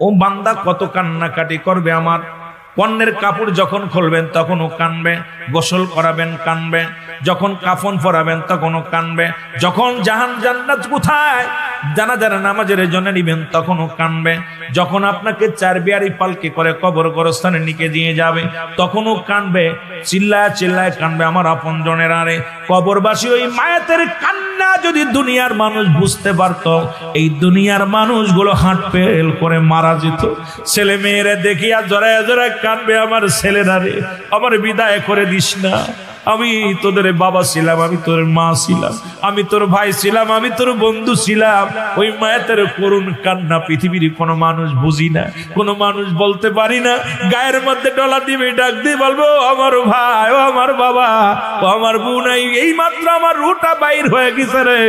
ও বান্দা কত কান্নাকাটি করবে আমার। পণ্যের কাপড় যখন খুলবেন তখনও কানবে, গোসল করাবেন কানবে, যখন কাফন পরাবেন তখনও কানবে, যখন জাহান জান্নাত কোথায় জানাজার নামাজের জন্য নিবেন তখনও কানবে, যখন আপনাকে চার বিয়ারি পালকি করে কবর গোরস্থানে নিকে দিয়ে যাবে তখনও কানবে, চিল্লায় চিল্লায় কানবে আমার আপনজনের। আরে কবরবাসী ওই মায়াতের কান্না যদি দুনিয়ার মানুষ বুঝতে পারত, এই দুনিয়ার মানুষগুলো হাট ফেল করে মারা যেত। ছেলে মেয়েরা দেখিয়া জড়ায় জড়ায় কানবে, আমার ছেলেরা রে আমার বিদায় করে দিস না, আমি তোদের বাবা ছিলাম, আমি তোর মা ছিলাম, আমি তোর ভাই ছিলাম, আমি তোর বন্ধু ছিলাম। ওই মায়ের করুণ কান্না পৃথিবীর কোনো মানুষ বুঝি না, কোনো মানুষ বলতে পারি না। গায়ের মধ্যে ডলা দিবে, ডাক দিয়ে বলবো আমার ভাই, ও আমার বাবা, ও আমার বোন, এই মাত্র আমার রুটা বাইর হয়ে গেছে রে,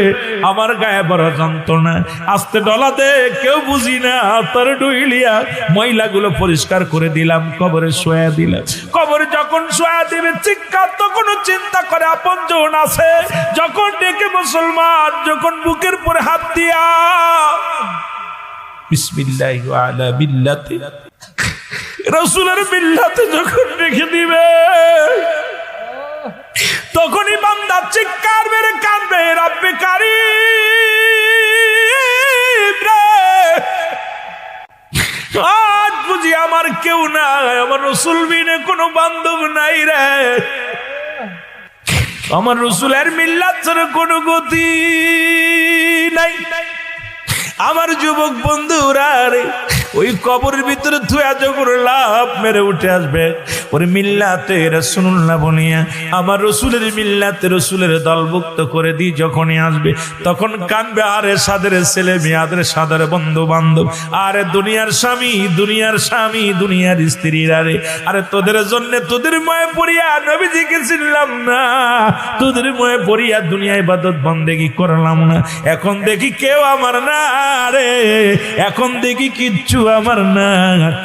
আমার গায়ে বড় যন্ত্রণা, আস্তে ডলা দে, কেউ বুঝি না। তোর ডুইলিয়া ময়লাগুলো পরিষ্কার করে দিলাম, কবরে শোয়া দিলাম। কবরে যখন শোয়া দিবে চিৎকার, তখন চিন্তা করে আপনজন আছে, যখন ডেকে মুসলমান, যখন বুকের পরে হাত দিয়া বিসমিল্লাহি ওয়া আলা বিল্লাতি রাসূলের বিল্লাতে যখন রেখে দিবে, তখনই বান্দা চিৎকার মেরে কাঁদবে, রব্বে কারীম রে, আজ বুঝি আমার কেউ নাই, আমার রাসূল বিনে কোনো বান্ধব নাই রে, আমার রাসূলের মিল্লাত ছাড়া কোনো গতি নাই। আমার যুবক বন্ধুরা রে, ওই কবরের ভিতরে থুয়া যখন লাভ মেরে উঠে আসবে, ওরে মিল্লাতে রাসূলুল্লাহ বলিয়া আমার রাসূলের মিল্লাতে রাসূলের দলভুক্ত করে দি যখনই আসবে, তখন কানবে, আরে সাদের ছেলে মেয়াদের সাদের বন্ধু বান্ধব, আরে দুনিয়ার স্বামী, দুনিয়ার স্বামী, দুনিয়ার স্ত্রীরা রে, আরে তোদের জন্য তোদের ময়ে পড়িয়া নবীজিকে চিনলাম না, তোদের ময়ে পড়িয়া দুনিয়া ইবাদত বন্দেগী করলাম না, এখন দেখি কেউ আমার না রে, এখন দেখি কিচ্ছু আমার না,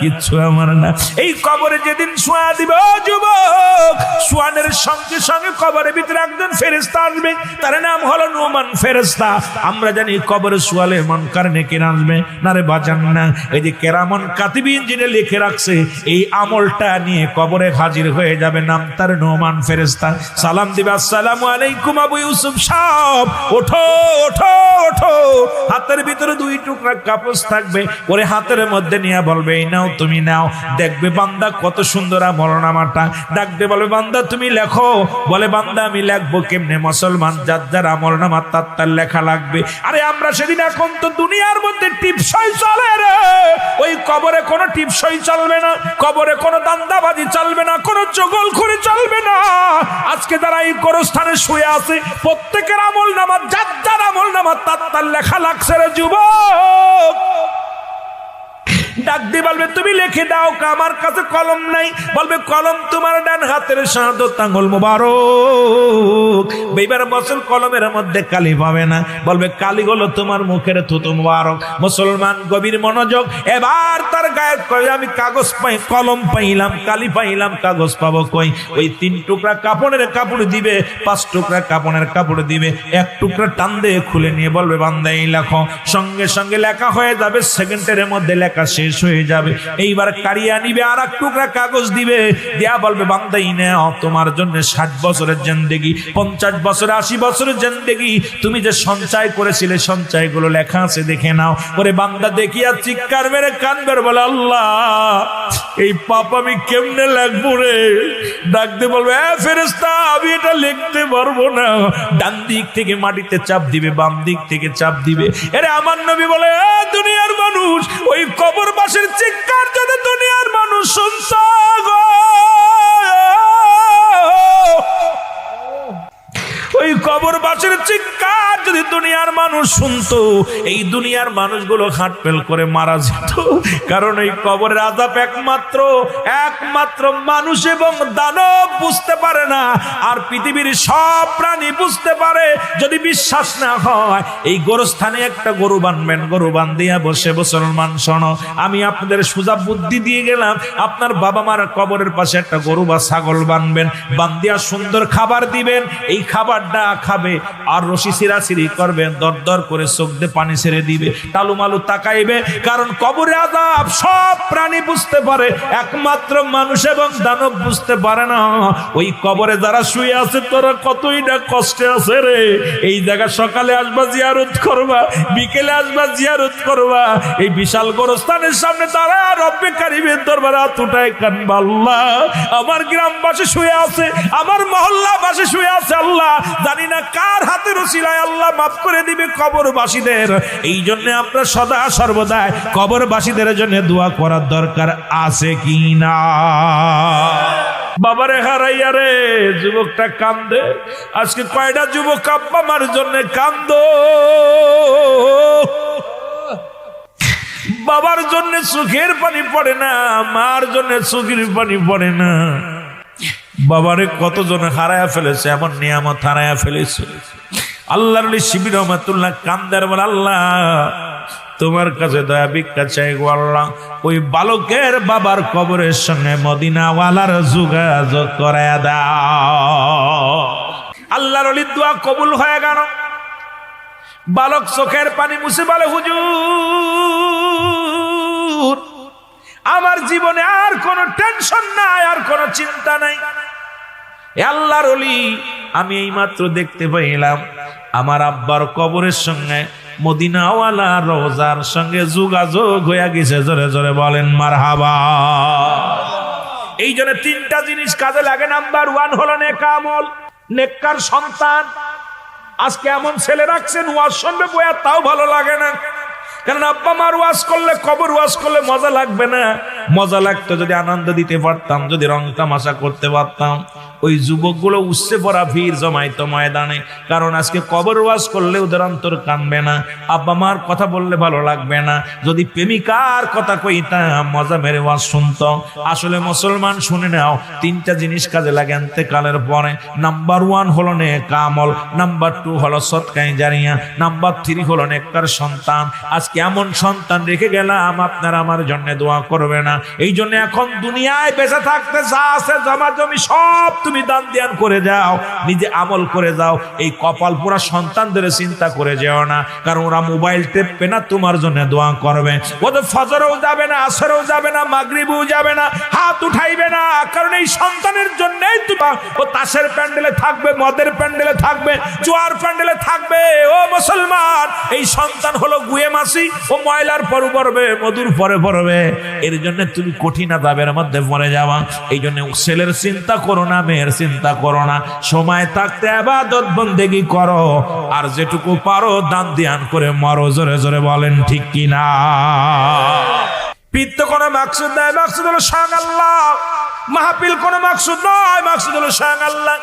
কিচ্ছু আমার না। এই কবরে যেদিন শোয়া দিবে, ও যুবক, শোয়ানের সঙ্গে সঙ্গে কবরের ভিতরে একজন ফেরেশতা আসবে, তার নাম হলো নুমান ফেরেশতা। আমরা জানি কবরে শোয়ালে মুনকার নেকির আসবে না রে বাজান না, এই যে কেরামন কাতিবিন যিনি লিখে রাখছে, এই আমলটা নিয়ে কবরে হাজির হয়ে যাবে, নাম তার নুমান ফেরেশতা। সালাম দিবে, আসসালামু আলাইকুম আবু ইউসুফ সাহেব, ওঠো ওঠো ওঠো। হাতের ভিতরে দুই টুকরা কাপড় থাকবে, ওরে হাতের মধ্যে নিয়ে বলবে, এই নাও তুমি নাও। দেখবে বান্দা কত সুন্দর আমলনামাটা, ডাকবে বলবে, বান্দা তুমি লেখো। বলে, বান্দা আমি লেখবো কেমনে? মুসলমান যার যার আমলনামা তার তার লেখা লাগবে। আরে আমরা সেদিন, এখন তো দুনিয়ার মধ্যে টিপসই চলে রে, ওই কবরে কোনো টিপসই চলবে না, কবরে কোনো দান্দাবাজি চলবে না, কোনো চগলখড়ি চলবে না। আজকে যারা এই গোরস্থানে শুয়ে আছে, প্রত্যেকের আমলনামা যার যার আমলনামা তার তার লেখা লাগছে রে যুবক। ডাক দিয়ে বলবে, তুমি লিখে দাও। আমার কাছে কলম নাই। বলবে, কলম তোমার ডান হাতের শাহাদাত আঙ্গুল মোবারক। এইবার বছর কলমের মধ্যে কালি পাবে না। বলবে, কালি হলো তোমার মুখের থুতু মোবারক। মুসলমান গভীর মনোযোগ। এবার তার গায়ে কই, আমি কাগজ পাই, কলম পাইলাম, কালি পাইলাম, কাগজ পাবো কই? ওই 3 টুকরা কাপড়ের কাপড় দিবে, 5 টুকরা কাপড়ের কাপড় দিবে, 1 টুকরা টান দিয়ে খুলে নিয়ে বলবে, বান্দা এই লেখো। সঙ্গে সঙ্গে লেখা হয়ে যাবে, সেকেন্ডের মধ্যে লেখা শেষ হয়ে যাবে। এইবার কারিয়া নিবে, আর 1 টুকরা কাগজ দিবে, দেয়া বলবে, বান্দাই নাও, তোমার জন্য 60 বছরের জিন্দেগি, 50 বছর, 80 বছরের জিন্দেগি, তুমি যে সঞ্চয় করেছিলে সঞ্চয়গুলো লেখা আছে, দেখে নাও। ওরে বান্দা দেখিয়া চিৎকার মেরে কানবে, বলে, আল্লাহ এই পাপ আমি কেমনে লিখবো রে? ডাকতে বলবে, ফেরেশতা আমি এটা লিখতে পারবো না। ডান দিক থেকে মাটিতে চাপ দিবে, বাম দিক থেকে চাপ দিবে। এরে আমার নবী বলে, দুনিয়ার মানুষ, ওই কবরবাসীর চিৎকার যদি দুনিয়ার মানুষ শুনছ গো, ওই কবরবাসীর চিৎকার যদি দুনিয়ার মানুষ শুনতো, এই দুনিয়ার মানুষগুলো হাটফেল করে মারা যেত। কারণ এই কবরের আযাব একমাত্র মানুষ এবং দানব বুঝতে পারে না, আর পৃথিবীর সব প্রাণী বুঝতে পারে। যদি বিশ্বাস না হয়, এই গোরস্থানে একটা গরু বানবেন, গরু বান্ধিয়া বসে, মুসলমান শোনো, আমি আপনাদের সোজা বুদ্ধি দিয়ে গেলাম, আপনার বাবা মার কবরের পাশে একটা গরু বা ছাগল বানবেন, বান্ধিয়া সুন্দর খাবার দিবেন, এই খাবার খাবে আর রশি সিরাসিরি করবেন, দর দর করে চোখ দিয়ে পানি ছেড়ে দিবে, টালুমালু তাকাইবে। কারণ কবরে আযাব সব প্রাণী বুঝতে পারে, একমাত্র মানুষ এবং দানব বুঝতে পারে না। ওই কবরে যারা শুয়ে আছে তোরা কতই না কষ্টে আছে রে। এই জায়গা সকালে আসবা জিয়ারত করবা, বিকেলে আসবা জিয়ারত করবা, এই বিশাল গোরস্থানের সামনে দাঁড়া রব্বে কারিমের দরবারে হাত উঠায় কানবা, আল্লাহ আমার গ্রামবাসী শুয়ে আছে, আমার মহল্লাবাসী শুয়ে আছে, আল্লাহ জানি না কার হাতের উসিলায় আল্লাহ মাফ করে দিবে কবরবাসীদের। এই জন্য আমরা সদা সর্বদা কবরবাসীদের জন্য দোয়া করার দরকার আছে কি না? বাবারে হারাইয়া রে যুবকটা কান্দে। আজকে কয়টা যুবক আব্বা মার জন্য কান্দো, বাবার জন্য চোখের পানি পড়ে না, মার জন্য চোখের পানি পড়ে না। বাবারে কতজন হারায়া ফেলেছে, এমন নিয়ামত হারায়া ফেলেছে। আল্লাহর ওলি শিবির রহমাতুল্লাহ কান্দার বলে, আল্লাহ তোমার কাছে দয়া ভিক্ষা চাই গো আল্লাহ, ওই বালকের বাবার কবরের সঙ্গে মদিনাওয়ালার যোগাযোগ করায়া দাও। আল্লাহর ওলির দোয়া কবুল হয়ে গেল। বালক চোখের পানি মুছে বলে, হুজুর আমার জীবনে আর কোনো টেনশন নাই, আর কোনো চিন্তা নাই। আল্লাহর ওলি আমি এইমাত্র দেখতে পাইলাম আমার আব্বার কবরের সঙ্গে মদিনাওয়ালা রোজার সঙ্গে যোগাযোগ হয়ে গেছে। জোরে জোরে বলেন মারহাবা। এই জন্য তিনটা জিনিস কাজে লাগে। নাম্বার 1 হলো নেকামল, নেককার সন্তান। আজকে এমন ছেলে রাখছেন ওয়াজ শুনবে বইয়া তাও ভালো লাগে না, কারণ আব্বা মার ওয়াজ করলে, কবর ওয়াজ করলে মজা লাগবে না। মজা লাগতো যদি আনন্দ দিতে পারতাম, যদি রং তামাশা করতে পারতাম। ওই যুবকগুলো উঠছে পড়া ভিড় জমাইতো ময়দানে, কারণ আজকে কবর ওয়াজ করলে ওদের অন্তর কানবে না, আব্বা মার কথা বললে ভালো লাগবে না। যদি প্রেমিকার কথা কইতাম মজা মেরে ওয়াজ শুনতো। আসলে মুসলমান শুনে নাও, তিনটা জিনিস কাজে লাগে ইন্তেকালের পরে। নাম্বার 1 হলো নেকামল, নাম্বার 2 হলো সদকায়ে জারিয়া, নাম্বার 3 হলো নেককার সন্তান। আজকে এমন সন্তান রেখে গেলাম, আপনারা আমার জন্য দোয়া করবে না। এই জন্য এখন দুনিয়ায় বেঁচে থাকতে যা আছে জমা জমি সব তুমি দান ধ্যান করে যাও, নিজে আমল করে যাও। এই কপাল পোড়া সন্তানদের চিন্তা করে যেও না, কারণ ওরা মোবাইল টেপবে না, তোমার জন্য দোয়া করবে। ওদের ফজরেও যাবে না, আসরেও যাবে না, মাগরিবেও যাবে না, হাত উঠাইবে না, কারণ এই সন্তানের জন্যই তুমি ও তাসের প্যান্ডেলে থাকবে, মদের প্যান্ডেলে থাকবে, জুয়ার প্যান্ডেলে থাকবে। ও মুসলমান, এই সন্তান হলো গুয়ে মাসি, ও ময়লার পরে পড়বে, মধুর পরে পড়বে। এর জন্য তুমি কঠিন আযাবের মধ্যে পড়ে যাওয়া। এই জন্য ছেলের চিন্তা করো না, মেয়ের চিন্তা করো না। সময় থাকতে ইবাদত বন্দেগী করো, আর যেটুকু পারো দান ধ্যান করে মরো। জোরে জোরে বলেন ঠিক কি না? পিত্ত কোনো মাকসুদ নাই, মাকসুদ হলো স্বয়ং আল্লাহ। মাহফিল কোনো মাকসুদ নয়, মাকসুদ হলো স্বয়ং আল্লাহ।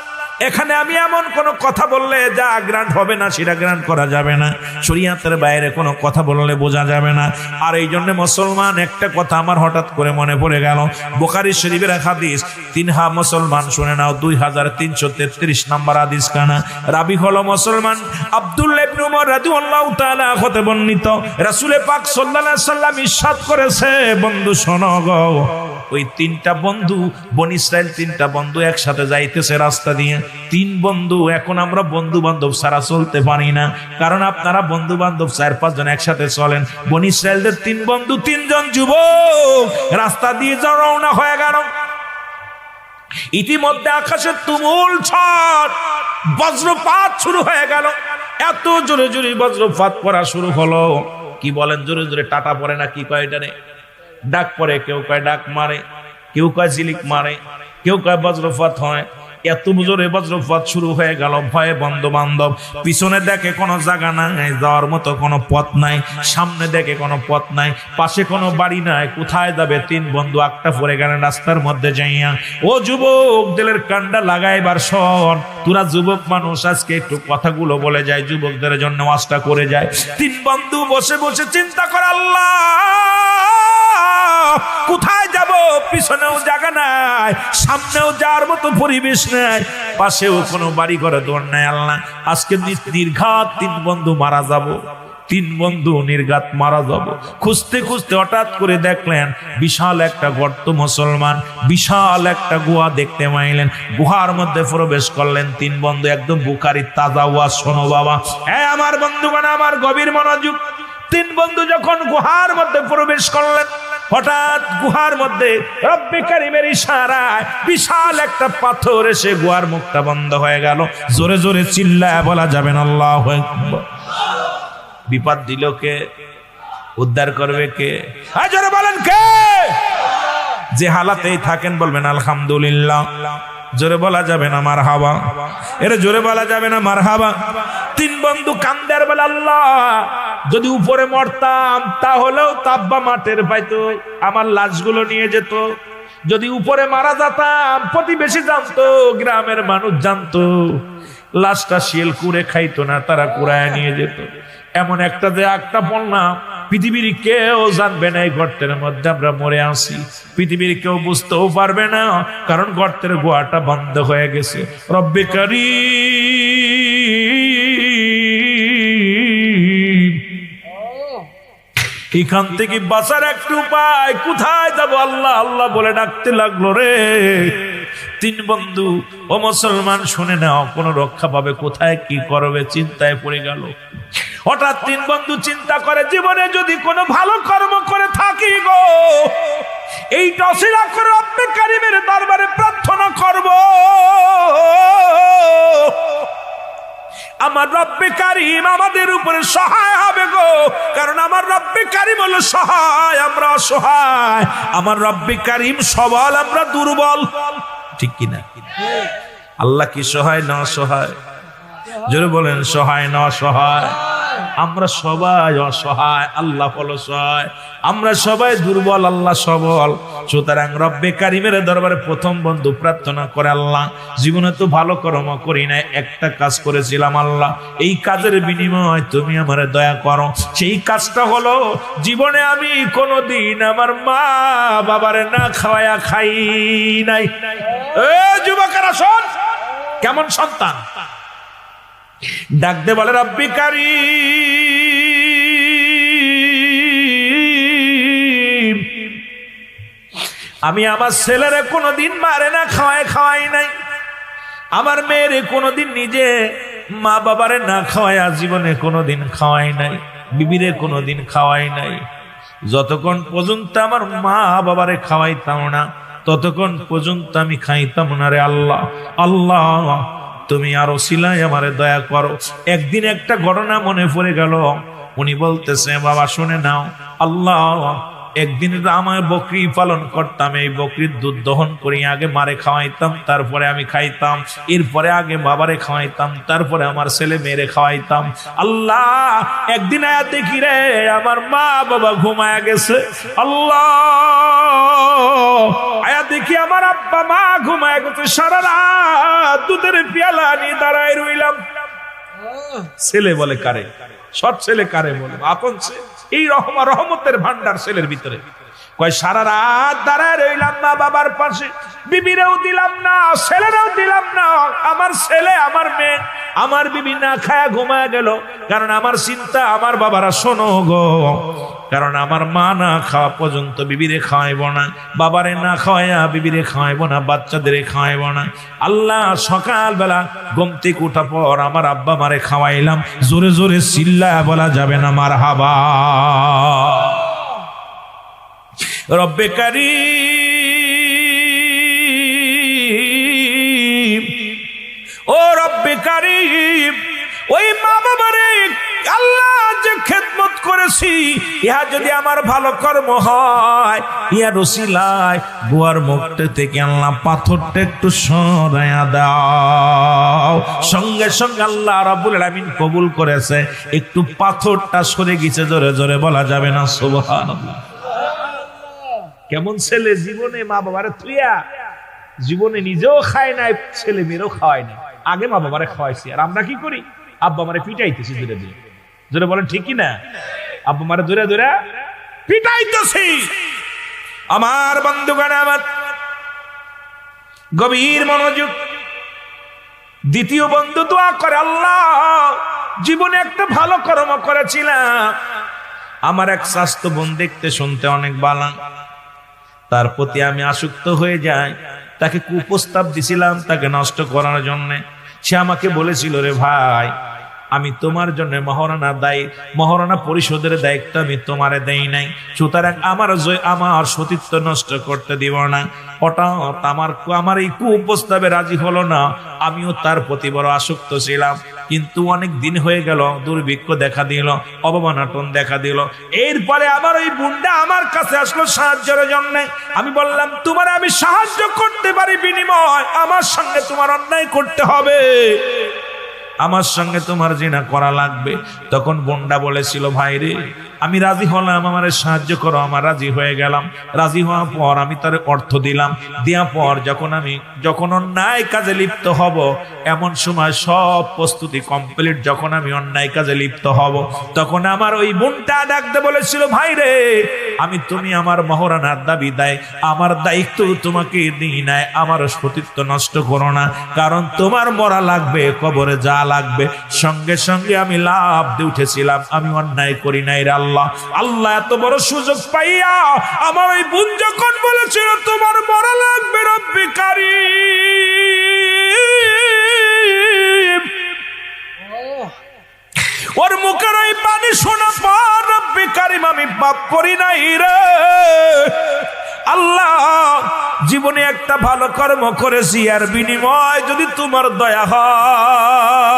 এখানে আমি এমন কোন কথা বললে যা গ্রান্ট হবে না সেটা গ্রান্ট করা যাবে না, শরীয়তের বাইরে কোনো কথা বললে বোঝা যাবে না। আর এই জন্য মুসলমান, একটা কথা আমার হঠাৎ করে মনে পড়ে গেল, বুখারী শরীফের হাদিস, মুসলমান শুনে নাও, 2333 নম্বর হাদিস কানা। রাবি হলো মুসলমান আব্দুল্লাহ ইবনে উমর রাদিয়াল্লাহু তাআলা হতে বর্ণিত। রাসূল পাক সাল্লাল্লাহু আলাইহি সাল্লাম ইরশাদ করেছে, বন্ধু শোনো গো, ওই 3টা বন্ধু, বনি ইসরাইল 3টা বন্ধু একসাথে যাইতেছে রাস্তা দিয়ে। 3 বন্ধু, এখন আমরা বন্ধু বান্ধব ছাড়া চলতে পারি না, কারণ আপনারা বন্ধু বান্ধব 4-5 জন একসাথে চলেন। বনি ইসরাইলদের 3 বন্ধু, 3 জন যুবক রাস্তা দিয়ে রওনা হয়ে গেল। ইতিমধ্যে আকাশে তুমুল ঝড়, বজ্রপাত শুরু হয়ে গেল। এত জোরে জোরে বজ্রপাত পড়া শুরু হলো, কি বলেন, জোরে জোরে টাটা পড়ে না কি কয় এটারে, ডাক পড়ে, কেউ কয় ডাক মারে, কেউ কয় ঝিলিক মারে, কেউ কয় বজ্রপাত হয়। এত জোরে বজ্রপাত শুরু হয়ে গেল। ভয়ে বন্ধু বান্ধব পিছনে দেখে কোনো জায়গা নাই, যাওয়ার মতো কোনো পথ নাই, সামনে দেখে কোনো পথ নাই, পাশে কোনো বাড়ি নাই, কোথায় যাবে? 3 বন্ধু একটা পড়ে গেলেন রাস্তার মধ্যে যাইয়া। ও যুবক, দিলের কান্ডা লাগাইবার শোন, তোরা যুবক মানুষ, আজকে একটু কথাগুলো বলে যায়, যুবকদের জন্য ওয়াজটা করে যায়। 3 বন্ধু বসে বসে চিন্তা করে, আল্লাহ কোথায় যাব? পিছনেও জায়গা নাই, সামনেও যাওয়ার মতো পরিবেশ নাই, পাশেও কোনো বাড়ি ঘরে দৌড় নাই। আল্লাহ, আজকে নির্ঘাত 3 বন্ধু মারা যাব, তিন বন্ধু নির্ঘাত মারা যাব। খুঁজতে খুঁজতে হঠাৎ করে দেখলেন বিশাল একটা গর্ত, মুসলমান বিশাল একটা গুহা দেখতে পাইলেন। গুহার মধ্যে প্রবেশ করলেন তিন বন্ধু। একদম বুখারীর তাজা ওয়াজ শোনো বাবা। হ্যাঁ আমার বন্ধুগণ, আমার গভীর মনোযোগ। তিন বন্ধু যখন গুহার মধ্যে প্রবেশ করলেন, হঠাৎ গুহার মধ্যে রব্বে কারিমের ইশারায় বিশাল একটা পাথর এসে গুহার মুখটা বন্ধ হয়ে গেল। জোরে জোরে চিল্লায় বলা যাবে না আল্লাহু আকবার। বিপদ দিল কে? উদ্ধার করবে কে? জোরে বলেন কে? যে হালাতেই থাকেন বলবেন আলহামদুলিল্লাহ। জোরে বলা যাবে না মারহাবা। এর জোরে বলা যাবে না মারহাবা। তিন বন্ধু কান্দে আর বলে, আল্লাহ যদি উপরে মরতাম তাহলেও তাব্বা মাঠের পাইতো, আমার লাশগুলো নিয়ে যেত। যদি উপরে মারা যেতাম প্রতিবেশী জানতো, গ্রামের মানুষ জানতো, লাশটা শিয়াল কুড়ে খাইতো না, তারা কুড়ায় নিয়ে যেত। এমন একটা যে একটা বললাম, পৃথিবীর কেউ জানবে না এই গর্তের মধ্যে আমরা মরে আসি। পৃথিবীর কেউ বুঝতেও পারবে না, কারণ গর্তের গুহাটা বন্ধ হয়ে গেছে। রব্বে কারীম, এখান থেকে বাঁচার একটা উপায়, কোথায় যাব? আল্লাহ আল্লাহ বলে ডাকতে লাগলো রে। তিন বন্ধু, ও মুসলমান শুনে নাও, কোনো রক্ষা পাবে কোথায়, কি করবে, চিন্তায় পড়ে গেল। হঠাৎ তিন বন্ধু চিন্তা করে, জীবনে যদি কোনো ভালো কর্ম করে থাকি গো, এইটা অশিলা করে রব্বে কারীমের দরবারে প্রার্থনা করব। আমার রব্বে কারীম আমাদের উপরে সহায় হবে গো, কারণ আমার রব্বে কারীম হলো সহায়, আমরা অসহায়। আমার রব্বে কারীম সবল, আমরা দুর্বল, ঠিক কিনা? আল্লাহ কি সহায় না অসহায়? জোরে বলেন সহায় না অসহায়? আমরা সবাই অসহায়, আল্লাহ হলো সহায়। আমরা সবাই দুর্বল, আল্লাহ সবল। সুতরাং রব্বে কারীমের দরবারে প্রথম বন্ধু প্রার্থনা করে, আল্লাহ জীবনে তো ভালো কর্ম করি না, একটা কাজ করেছিলাম, আল্লাহ এই কাজের বিনিময় তুমি আমারে দয়া করো। সেই কাজটা হলো, জীবনে আমি কোনোদিন আমার মা বাবারে না খাওয়ায়া খাই নাই। যুবকেরা শোন, কেমন সন্তান ডাক দে বলে, রব্বে কারীম আমি আমার ছেলেরে কোনোদিন মারে না খাওয়াই নাই, আমার মেয়েরে কোনোদিন নিজে মা বাবারে না খাওয়ায় জীবনে কোনোদিন খাওয়াই নাই, বিবিরে কোনোদিন খাওয়াই নাই। যতক্ষণ পর্যন্ত আমার মা বাবারে খাওয়াইতাম না, ততক্ষণ পর্যন্ত আমি খাইতাম না রে আল্লাহ। আল্লাহ তুমি আরো সিলাই আমারে দয়া করো। একদিন একটা ঘটনা মনে পড়ে গেল। উনি বলতেছে, বাবা শুনে নাও, আল্লাহ একদিন আমার বকরি পালন করতাম, এই বকরির দুধ দহন করি, আগে মারে খাওয়াইতাম, তারপরে আমি খাইতাম, এরপরে আগে বাবারে খাওয়াইতাম, তারপরে আমার ছেলে মেয়েরে খাওয়াইতাম। আল্লাহ একদিন আয়া দেখি রে আমার মা বাবা ঘুমায়া গেছে। আল্লাহ আয়া দেখি আমার আব্বা মা ঘুমায়া গেছে, সারা রাত দুধের পেয়ালা নিয়ে দাঁড়ায় রইলাম। ছেলে বলে কারে? সৎ ছেলে কারে বলে? আপন ছেলে। এই রহমতের ভান্ডার ছেলের ভিতরে। কয় সারা রাত দাঁড়ায় রইলাম মা বাবার পাশে, বিবিরেও দিলাম না, ছেলেরাও দিলাম না। আমার ছেলে আমার মেয়ে আমার বিবি না খায়া ঘুমায় গেল, কারণ আমার চিন্তা আমার বাবারা শোনো গো, কারণ আমার মা না খাওয়া পর্যন্ত বিবিরে খাওয়াইব না, বাবারে না খাওয়াইয়া বিবিরে খাওয়াইব না, বাচ্চাদের খাওয়াইব না। আল্লাহ সকালবেলা ঘুম থেকে উঠা পর আমার আব্বা মারে খাওয়াইলাম। জোরে জোরে চিল্লায়া বলা যাবে না মারহাবা। রব্বে কারীম, ও রব্বে কারীম, ওই মা বাবারে আল্লাহ যে খেদমত করেছি, ইহা যদি আমার ভালো কর্ম হয়, ইহা রসিলায় বুয়ার মুখটা থেকে আল্লাহ পাথরটা একটু সরাইয়া দাও। সঙ্গে সঙ্গে আল্লাহ রাব্বুল আলামিন কবুল করেছে, একটু পাথরটা সরে গেছে। জোরে জোরে বলা যাবে না সুবহানাল্লাহ। কেমন ছেলে, জীবনে মা বাবারে থুইয়া জীবনে নিজেও খায় নাই, ছেলে মেয়েরও খাওয়ায় না, আগে মা বাবারে খাওয়াইছি। আর আমরা কি করি? আব্বা মারে পিটাইতেছি ধীরে ধীরে। জোরে বলেন ঠিক কি না? আব্বা মারে ধরে ধরে পিটাইতেছি। আমার বন্ধুগণ, আমার গভীর মনোযোগ। দ্বিতীয় বন্ধু দোয়া করে, আল্লাহ জীবনে একটা ভালো কর্ম করেছিলাম, আমার এক স্বাস্থ্য বোন দেখতে শুনতে অনেক ভালো, তার প্রতি আমি আসক্ত হয়ে যাই। তাকে কুপ্রস্তাব দিছিলাম তাকে নষ্ট করার জন্য। সে আমাকে বলেছিল, রে ভাই, আমি তোমার জন্য মহারণা পরিশোধের দায়িত্ব আমি তোমারে দেই নাই, সুতরাং আমার সতীত্ব নষ্ট করতে দিব না। হঠাৎ আমার এই কুপ্রস্তাবে রাজি হলো না। আমিও তার প্রতি বড় আসক্ত ছিলাম, কিন্তু অনেক দিন হয়ে গেল, দুর্ভিক্ষ দেখা দিল, অবমাননা দেখা দিল। এরপরে আমার ওই বোনটা আমার কাছে আসলো সাহায্যের জন্য। আমি বললাম, তোমার আমি সাহায্য করতে পারি, বিনিময় আমার সঙ্গে তোমার অন্যায় করতে হবে, আমার সঙ্গে তোমার জিনা করা লাগবে। তখন বোনটা বলেছিল, ভাই রে, আমি রাজি হলাম, আমার সাহায্য করো। আমার রাজি হয়ে গেলাম। রাজি হওয়ার পর আমি তার অর্থ দিলাম। দেওয়ার পর যখন অন্যায় কাজে লিপ্ত হব, এমন সময় সব প্রস্তুতি কমপ্লিট, যখন আমি অন্যায় কাজে লিপ্ত হব, তখন আমার ওই বোনটা ডাকতে বলেছিল, ভাই রে, তুমি আমার মহারণার দাবি দেয়, আমার দায়িত্ব তোমাকে দিই নাই, আমার সতীত্ব নষ্ট করো না, কারণ তোমার মরা লাগবে, কবরে যা লাগবে। সঙ্গে সঙ্গে আমি লাভ দিয়ে উঠেছিলাম, আমি অন্যায় করি নাই রে আল্লাহ। আল্লাহ এত বড় সুযোগ পাইয়া আমার ওই বোন যখন বলেছিল তোমার মরা লাগবে, রব্বি কারীম, ওর মুখের ওই পানি শোনা পর, রব্বি কারীম, আমি পাপ করি নাই রে আল্লাহ, জীবনে একটা ভালো কর্ম করেছি, আর বিনিময় যদি তোমার দয়া হয়,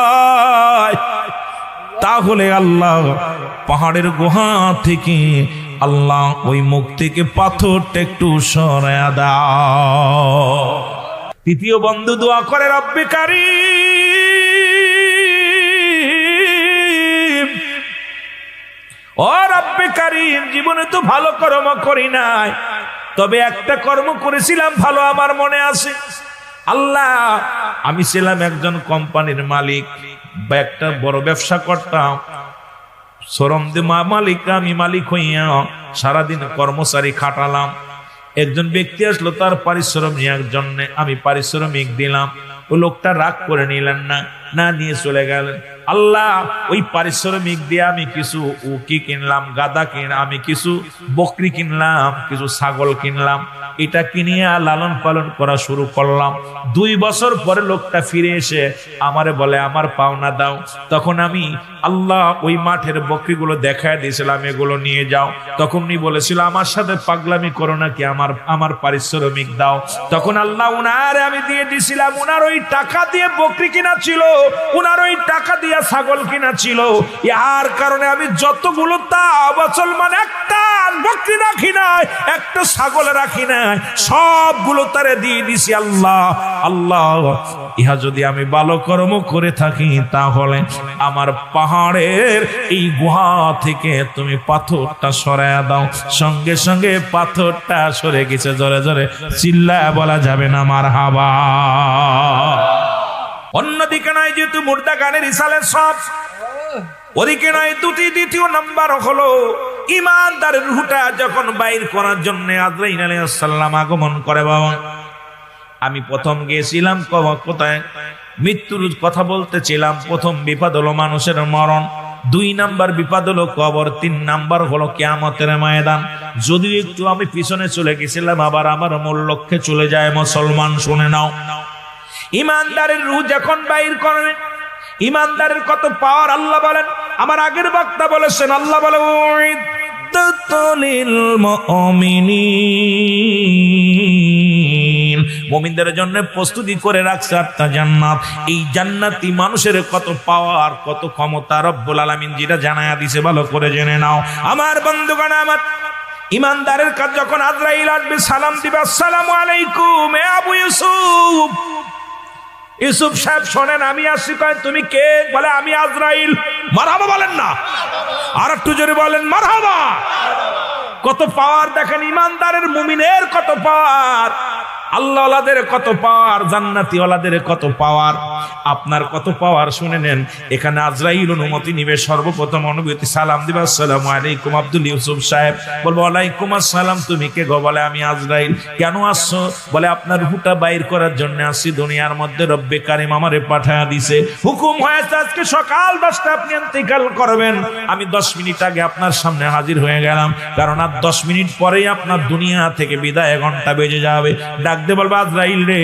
তাহলে আল্লাহ পাহাড়ের গুহা থেকে আল্লাহ ওই মুখ থেকে পাথরটা একটু সরায়া দাও। তৃতীয় বন্ধু দোয়া করে, রব্বি কারীম, ও রব্বি কারীম, জীবনে তো ভালো কর্ম করি নাই, তবে একটা কর্ম করেছিলাম ভালো, আমার মনে আছে। আল্লাহ, আমি ছিলাম একজন কোম্পানির মালিক বা একটা বড় ব্যবসা করতাম, শ্রম মালিক, আমি মালিক হইয়া সারাদিন কর্মচারী খাটালাম। একজন ব্যক্তি আসলো, তার পারিশ্রমিক জন্য আমি পারিশ্রমিক দিলাম। ও লোকটা রাগ করে নিলেন না, নিয়ে চলে গেলেন। আল্লাহ, ওই পারিশ্রমিক দিয়ে আমি কিছু উকি কিনলাম, গাদা কিনলাম, আমি কিছু বকরি কিনলাম, কিছু ছাগল কিনলাম। এটা কিনিয়ে লালন পালন করা শুরু করলাম। 2 বছর পরে লোকটা ফিরে এসে আমারে বলে, আমার পাওনা দাও। তখন আমি আল্লাহ ওই মাঠের বকরিগুলো দেখায় দিয়েছিলাম, এগুলো নিয়ে যাও। তখন উনি বলেছিল, আমার সাথে পাগলামি করো নাকি, আমার পারিশ্রমিক দাও। তখন আল্লাহ উনারে আমি দিয়ে দিয়েছিলাম, উনার ওই টাকা দিয়ে বকরি কিনা ছিল, উনার ওই টাকা দিয়ে ছাগল কিনা ছিল। ইয়ার কারণে আমি যতগুলো মুসলমান, একটা বকরি রাখি নাই, একটা ছাগল রাখি নাই, সবগুলো তারে দিয়ে দিছি। আল্লাহ, ইহা যদি আমি ভালো কর্ম করে থাকি, তাহলে আমার পাহাড়ের এই গুহা থেকে তুমি পাথরটা সরাইয়া দাও। সঙ্গে সঙ্গে পাথরটা সরে গেছে। জোরে জোরে চিল্লায়া বলা যাবে না মারহাবা। অন্যদিকে নয়, যেহেতু মুর্দা গানের ইসালের সব, ওদিকে নয়। দ্বিতীয় নাম্বার হলো, ইমানদারের রূহটা যখন বাইর করার জন্য আজরাইল আলাইহিস সালাম আগমন করে। বাবা, আমি প্রথম গিয়েছিলাম কোথায়, মৃত্যুর কথা বলতেছিলাম। প্রথম বিপদ হলো মানুষের মরণ, 2 নাম্বার বিপদ হলো কবর, 3 নাম্বার হলো কিয়ামতের ময়দান। যদিও একটু আমি পিছনে চলে গেছিলাম, আবার আমার মূল লক্ষ্যে চলে যায়। মুসলমান শুনে নাও, ইমানদারের রূহ যখন বাইর করবে, ইমানদারের কত পাওয়ার আল্লাহ বলেন। আমার আগের বক্তা বলেছেন, আল্লাহ বলে, মুমিনদের জন্য প্রস্তুতি করে রাখছে 8টা জান্নাত। এই জান্নাতি মানুষের কত পাওয়ার, কত ক্ষমতা রব্বুল আলামিন যেটা জানায়া দিয়েছে, ভালো করে জেনে নাও। আমার বন্ধুগণ, আমার ইমানদারের কাছে যখন আজরাইল আসবে, সালাম দিবে, আসসালামু আলাইকুম এ আবু ইউসুফ। ইউসুফ সাহেব শোনেন, আমি আসছি। কয়, তুমি কে? বলে, আমি আজরাইল। মারহাবা বলেন না, আর একটু জোরে বলেন মারহাবা। কত পাওয়ার দেখেন, ইমানদারের মুমিনের কত পাওয়ার। আল্লাহ ওয়ালাদের কত পাওয়ার, জান্নাতি ওয়ালাদের কত পাওয়ার, আপনার কত পাওয়ার শুনে নেন। এখানে আজরাইল অনুমতি নিবে, সর্বপ্রথম অনুমতি সালাম দিবে, আসসালামু আলাইকুম আব্দুল ইউসুফ সাহেব। বলবো ওয়ালাইকুম আসসালাম, তুমি কে গো? বলে আমি আজরাইল। কেন আসছো? বলে আপনার রূহটা বাইর করার জন্য আসছি, দুনিয়ার মধ্যে রব্বে কারিম আমারে পাঠায়া দিছে, হুকুম হয়েছে আজকে সকাল 10টা আপনি ইন্তেকাল করবেন। আমি 10 মিনিট আগে আপনার সামনে হাজির হয়ে গেলাম, কারণ আর 10 মিনিট পরেই আপনার দুনিয়া থেকে বিদায়, ঘন্টা বেজে যাবে। ডাকতে বলবো আজরাইল রে,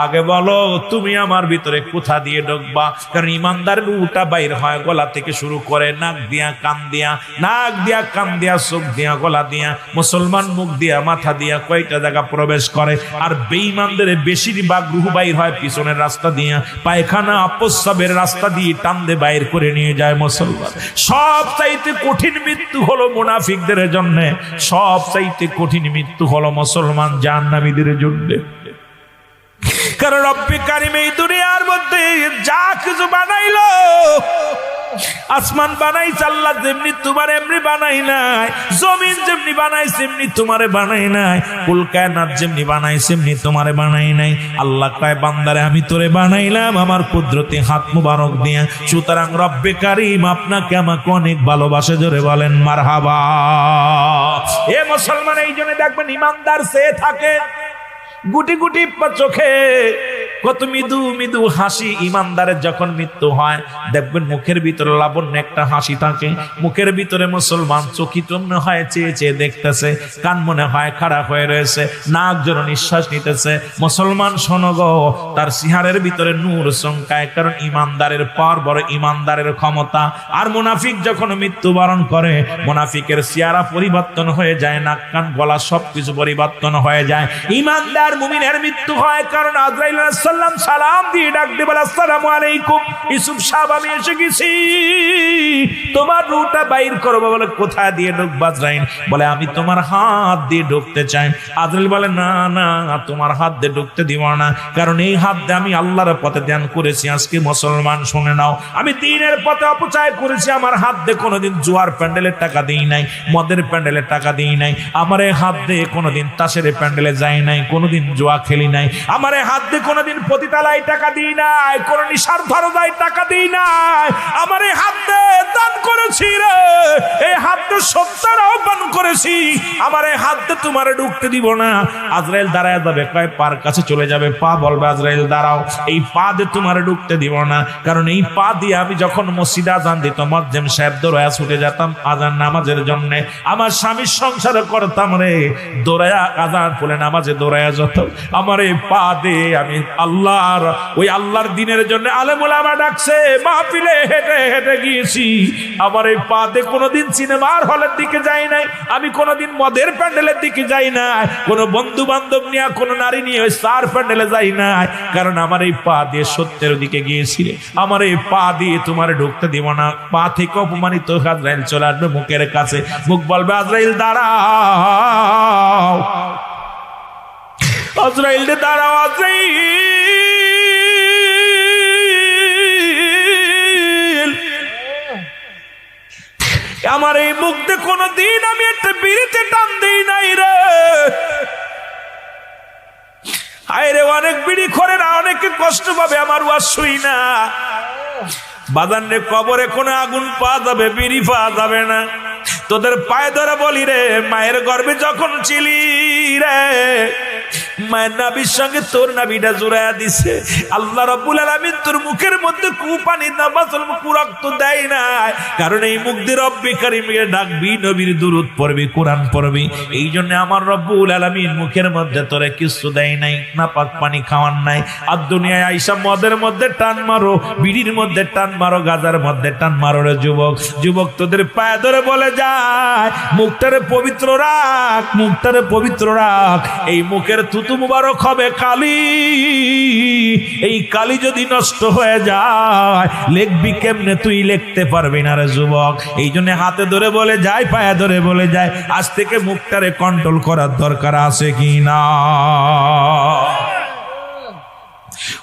আগে বলো তুমি আমার ভিতরে কোথা দিয়ে ঢুকবা? কারণ ইমানদার রূহটা বাইর হয় গলা থেকে শুরু করে নাক দিয়া, কান দিয়া, নাক দিয়া, কান দিয়া, চোখ দিয়া, গলা দিয়া। মুসলমান মুখ দিয়া, মাথা দিয়া, কয়টা জায়গা প্রবেশ করে। আর বেঈমানদের বেশিরভাগ রূহ বাইর হয় পিছনের রাস্তা দিয়া, পায়খানা প্রস্রাবের রাস্তা দিয়ে টান্দে বাইর করে নিয়ে যায় মুসলমান। সব চাইতে কঠিন মৃত্যু হলো মুনাফিকদের জন্য, সব চাইতে কঠিন মৃত্যু হলো মুসলমান জাহান্নামীদের জন্য। কারণ রব্বে কারিম এই দুনিয়ার মধ্যে যা কিছু বানাইলো, আসমান বানাইছে আল্লাহ যেমনি, তোমার এমনি বানাই নাই। জমিন যেমনি বানাইছে এমনি তোমারে বানাই নাই। কুল কায়নাত যেমনি বানাইছে এমনি তোমারে বানাই নাই। আল্লাহ কয় বান্দারে আমি তোরে বানাইলাম আমার কুদরতি হাত মুবারক দিয়া। সুতরাং রব্বে কারিম আপনাকে আমাকে অনেক ভালোবাসে, জোরে বলেন মারহাবা। এ মুসলমান, এই জন্য দেখবেন ইমানদার সে থাকে গুটি গুটি চোখে কত মৃদু মৃদু হাসি। ইমানদারের যখন মৃত্যু হয় দেখবেন মুখের ভিতরে লাবণ্য একটা হাসি থাকে, মুখের ভিতরে মুসলমান চকিতন্য হয়, চেয়ে চেয়ে দেখতেছে, কান মনে হয় খারাপ হয়ে রয়েছে, নাক যেন নিঃশ্বাস নিতেছে। মুসলমান শোনো গো, তার সিহারের ভিতরে নূর চমকায়, কারণ ইমানদারের পর বড় ইমানদারের ক্ষমতা। আর মুনাফিক যখন মৃত্যুবরণ করে, মুনাফিকের চেহারা পরিবর্তন হয়ে যায়, নাক কান গলা সবকিছু পরিবর্তন হয়ে যায়। ইমানদার মুমিনের মৃত্যু হয় কারণ আজরাইল আলাইহিস সালাম সালাম দিয়ে ডাক দিয়ে বলে আসসালামু আলাইকুম ইউসুফ সাহেব, আমি এসে গেছি, তোমার রূহটা বাইর করবো। বলে কোথায় দিয়ে ঢুকবা আজরাইল? বলে আমি তোমার হাত দিয়ে ঢুকতে চাই। আজরাইল বলে না না, তোমার হাত দিয়ে ঢুকতে দিব না, কারণ এই হাত দিয়ে আমি আল্লাহর পথে ধ্যান করেছি। আজকে মুসলমান শুনে নাও, আমি দ্বীনের পথে অপচয় করেছি। আমার হাত দিয়ে কোনোদিন জুয়ার প্যান্ডেলের টাকা দিই নাই, মদের প্যান্ডেলের টাকা দিই নাই। আমার এই হাত দিয়ে কোনোদিন তাসের প্যান্ডেলে যাই নাই, কোনোদিন জুয়া খেলি নাই। আমার এই হাত দিয়ে কোনোদিন পতিতালায় টাকা দিই নাই, কোন নিশার ধরদায় টাকা দিই নাই। আমার এই হাত দিয়ে দান করেছি রে, এই হাত দিয়ে সত্যার আহ্বান করেছি। আমার এই হাত দিয়ে তোমার ঢুকতে দিব না। আজরাইল দাঁড়ায় যাবে, কয় পার কাছে চলে যাবে, পা বলবে আজরাইল দাঁড়াও, এই পা দিয়ে তোমার ঢুকতে দিব না, কারণ এই পা দিয়ে আমি যখন মসজিদে আজান দিত মুয়াজ্জিন সাহেব দৌড়ায়া ছুটে যেতাম আজান নামাজের জন্য। আমার স্বামীর সংসার করতাম রে, দৌড়ায়া আজান পড়ে নামাজে দৌড়ায়া যেত। আমার এই পা দিয়ে আমি আল্লাহর ওই আল্লাহর দিনের জন্য আলেম ওলামা ডাকছে, মাহফিলে হেঁটে হেঁটে গিয়েছি। আমার এই পা দিয়ে কোনোদিন সিনেমার হলের দিকে যাই নাই, আমি কোনোদিন মদের প্যান্ডেলের দিকে যাই নাই, কোনো বন্ধু বান্ধব নিয়ে, কোনো নারী নিয়ে ওই স্টার প্যান্ডেলে যাই নাই, কারণ আমার এই পা দিয়ে সত্যের দিকে গিয়েছি। আমার এই পা দিয়ে তোমার ঢুকতে দিব না। পা থেকে অপমানিত আজরাইল চলে আসবে মুখের কাছে, মুখ বলবে আজরাইল দাঁড়াও, আজরাইল দাঁড়াও, আজরাইল আমার এই মুখ দিয়ে কোনদিন আমি একটা বিড়িতে টান দিই নাই রে। আরে অনেক বিড়ি খোরে না, অনেকে কষ্ট পাবে, আমার ওয়াজ শুই না। বাজারে কবরে কোনো আগুন পাওয়া যাবে, বিড়ি পাওয়া যাবে না। তোদের পায়ে ধরে বলি রে, মায়ের গর্ভে যখন ছিলি রে, মায়ের নাভির সঙ্গে তোর নাভিটা জোড়ায়া দিছে। আল্লাহ রাব্বুল আলামিন তোর মুখের মধ্যে কুপানি নামাজল কুরক্ত দেয় না, কারণ এই মুখ দিয়ে রব্বে কারিমকে ডাকবি, নবীর দুরূদ পড়বি, কোরআন পড়বি। এই জন্য আমার রব্বুল আলামিন মুখের মধ্যে তোরে কিছু দেয় নাই, না পাক পানি খাওয়ান নাই। আর দুনিয়ায় আইসা মদের মধ্যে টান মারো, বিড়ির মধ্যে টান মারো, গাজার মধ্যে টান মারো রে যুবক। যুবক তোদের পায়ে ধরে বলে যায়, মুখটারে পবিত্র রাখ, মুখটারে পবিত্র রাখ। এই মুখের থুতু মুবারক হবে কালি, এই কালি যদি নষ্ট হয়ে যায় লিখবি কেমনে? তুই লিখতে পারবি না রে যুবক। এই জন্য হাতে ধরে বলে যায়, পায়ে ধরে বলে যায়, আজ থেকে মুখটারে কন্ট্রোল করার দরকার আছে কি না?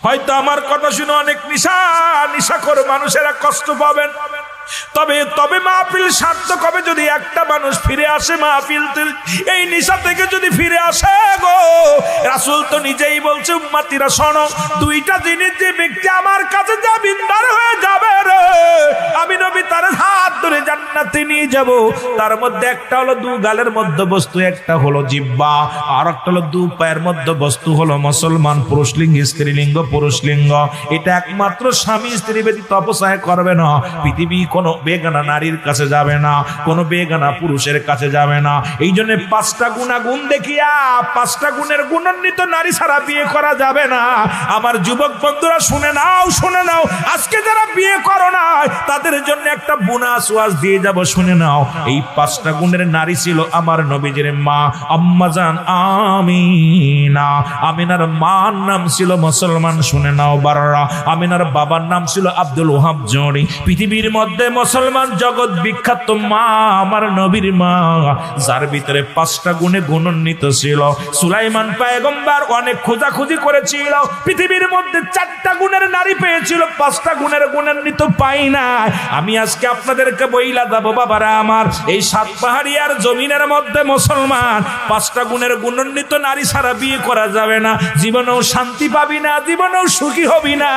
হয়তো আমার কথা শুনে অনেক নিশাখোর মানুষেরা কষ্ট পাবেন, তবে তবে মাহফিল সার্থক হবে যদি একটা মানুষ ফিরে আসে মাহফিল এই নিশা থেকে যদি ফিরে আসে গো। রাসূল তো নিজেই বলছে উম্মতিরা শোনো, দুইটা জিনিস যে ব্যক্তি আমার কাছে জামিনদার হয়ে যাবে রে, আমি নবী তার হাত ধরে জান্নাতে নিয়ে যাব। তার মধ্যে একটা হলো দু গালের মধ্যে বস্তু, একটা হলো জিহ্বা, আর একটা হলো দু পায়ের মধ্যে বস্তু হলো মুসলমান পুরুষলিঙ্গ স্ত্রীলিঙ্গ পুরুষলিঙ্গ। এটা একমাত্র স্বামী স্ত্রী ব্যতীত অপচয় করবে না। পৃথিবী কোনো বেগানা নারীর কাছে যাবে না, কোনো বেগানা পুরুষের কাছে যাবে না। এই জন্য 5টা গুণ দেখিয়া 5টা গুণের গুণান্বিত নারী ছাড়া বিয়ে করা যাবে না। আমার যুবক বন্ধুরা শুনে নাও, শুনে নাও, আজকে যারা বিয়ে করো না তাদের জন্য একটা বোনাস ওয়াজ দিয়ে যাব, শুনে নাও। এই 5টা গুণের নারী ছিল আমার নবীজির মা আম্মাজান আমিনা। আমিনার মার নাম ছিল মুসলমান, শুনে নাও বাররা। আমিনার বাবার নাম ছিল আব্দুল ওহাব জরি। পৃথিবীর মধ্যে মুসলমান জগৎ বিখ্যাত মা আমার নবীর মা, যার ভিতরে 5টা গুণে গুণান্বিত ছিল। সুলাইমান পয়গম্বর অনেক খোঁজাখুঁজি করেছিল, পৃথিবীর মধ্যে 4টা গুণের নারী পেয়েছিল, 5টা গুণের গুণান্বিত পাই না। আমি আজকে আপনাদেরকে বইলা দেবো বাবারা আমার, এই 7 পাহাড়িয়ার জমিনের মধ্যে মুসলমান 5টা গুণের গুণান্বিত নারী ছাড়া বিয়ে করা যাবে না। জীবনেও শান্তি পাবি না, জীবনেও সুখী হবি না,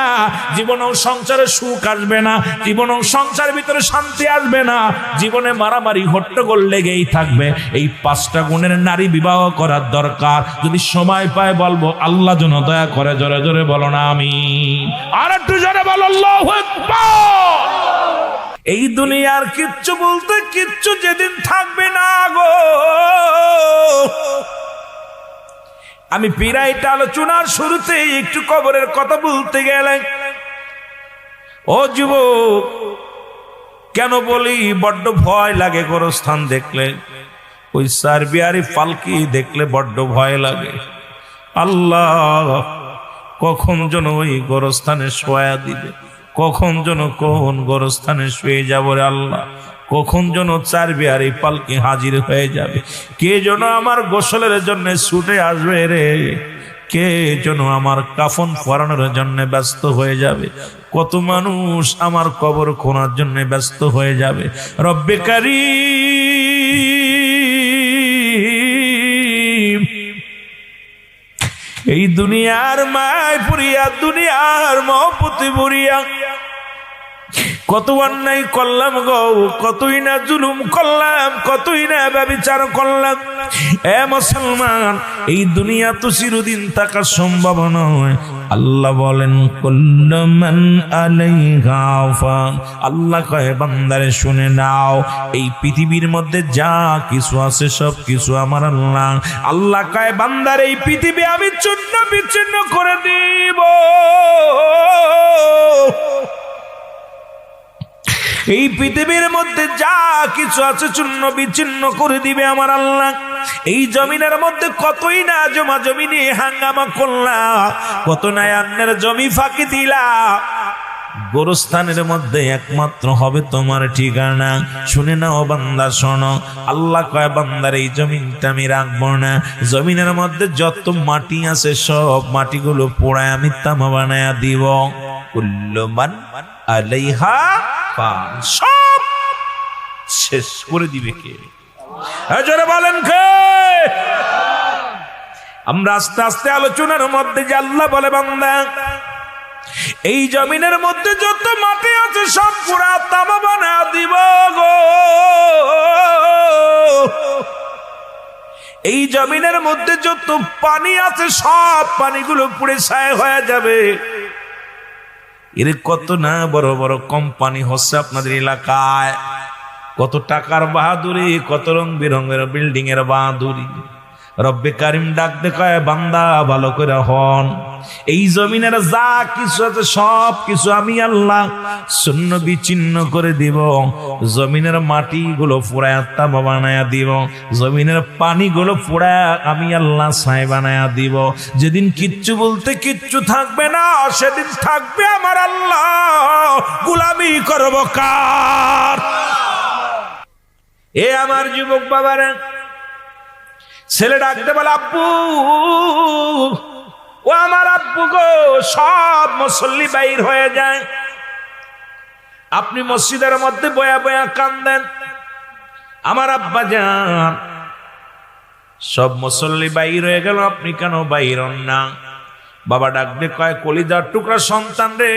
জীবনেও সংসারে সুখ আসবে না, জীবনেও সংসারের ভিতরে শান্তি আসবে না, জীবনে মারামারি হট্টগোল লেগেই থাকবে। এই 5টা গুণের নারী বিবাহ করার দরকার। যদি সময় পায় বলবো আল্লাহ যেন দয়া করে, জোরে জোরে বলো না আমিন। আর একটু জোরে বলো আল্লাহু আকবার। এই দুনিয়ার কিচ্ছু বলতে কিচ্ছু যেদিন থাকবে না গো। আমি পিরাইটা আলোচনার শুরুতে একটু কবরের কথা বলতে গেলে, ও যুবক কেন বলি বড্ড ভয় লাগে গোরস্থান দেখলে, ওই সার্বিয়ারি পালকি দেখলে বড্ড ভয় লাগে। আল্লাহ কখন যেন ওই গোরস্থানে শোয়া দিবে, কখন যেন কোন গোরস্থানে শুয়ে যাব রে আল্লাহ, কখন যেন সার্বিয়ারি পালকি হাজির হয়ে যাবে, কে যেন আমার গোসলের জন্য ছুটে আসবে রে, কে যেন আমার কাফন পরানোর জন্য ব্যস্ত হয়ে যাবে, কত মানুষ আমার কবর খোঁড়ার জন্য ব্যস্ত হয়ে যাবে। রব্বে কারীম, এই দুনিয়ার মায় পুরিয়া, দুনিয়ার মহব্বতে পুরিয়া কত অন্যায় করলাম গো, কতই না জুলুম করলাম, কতই না ব্যভিচার করলাম। এ মুসলমান, এই দুনিয়া তো চিরদিন থাকা সম্ভব নয়। আল্লাহ বলেন কুল্লু মান আলাইহা ফান। আল্লাহ কয় বান্দারে শুনে নাও, এই পৃথিবীর মধ্যে যা কিছু আছে সব কিছু আমার আল্লাহ। আল্লাহ কয় বান্দার এই পৃথিবী আমি চূর্ণ বিচ্ছিন্ন করে দিব। এই পৃথিবীর মধ্যে যা কিছু আছে চূর্ণ বিচ্ছিন্ন করে দিবে আমার আল্লাহ। এই জমিনের মধ্যে কতই না জমা জমি নিয়ে হাঙ্গামা করলা, কত না অন্যের জমি ফাঁকি দিলা, গোরস্থানের মধ্যে একমাত্র হবে তোমার ঠিকানা। শুনে নাও বান্দা শোনো, আল্লাহ কয় বান্দার এই জমিনটা আমি রাখবো না, জমিনের মধ্যে যত মাটি আছে সব মাটিগুলো পোড়ায় আমি তামা বানায়া দিব। কুল্লু মান আলাইহা ফান, সব শেষ করে দিবে কে? জোরে বলেন কে? আমরা আস্তে আস্তে আলোচনার মধ্যে যে আল্লাহ বলে বান্দা এই জমিনের মধ্যে যত মাটি আছে সব পুরা তামা বানায়া দিব গো। এই জমিনের মধ্যে যত পানি আছে সব পানিগুলো পুড়ে ছাই হয়ে যাবে। এর কত না বড় বড় কোম্পানি হচ্ছে আপনাদের এলাকায়, কত টাকার বাহাদুরি, কত রং বেরঙের বিল্ডিং এর বাহাদুরি। রব্বে কারিম ডাক দেখায় বান্দা ভালো করে হন, এই জমিনের যা কিছু আছে সব কিছু আমি আল্লাহ শূন্য বিচ্ছিন্ন করে দিব। জমিনের মাটিগুলো পুরায়া তামা বানায়া দিব, জমিনের পানিগুলো পুরায়া আমি আল্লাহ ছাই বানায়া দিব। যেদিন কিচ্ছু বলতে কিচ্ছু থাকবে না, সেদিন থাকবে আমার আল্লাহ, গোলামি করব কার? এ আমার যুবক বাবারা, ছেলে ডাকতে বলে আব্বু, ও আমার আব্বু গো। সব মুসল্লি বাইর হয়ে যায়, আপনি মসজিদের মধ্যে বয়া বয়া কান্দেন, আমার আব্বা যান সব মুসল্লি বাইর হয়ে গেল, আপনি কেন বাইর হন না? বাবা ডাক দিয়ে কয়, কলিজার টুকরা সন্তান রে,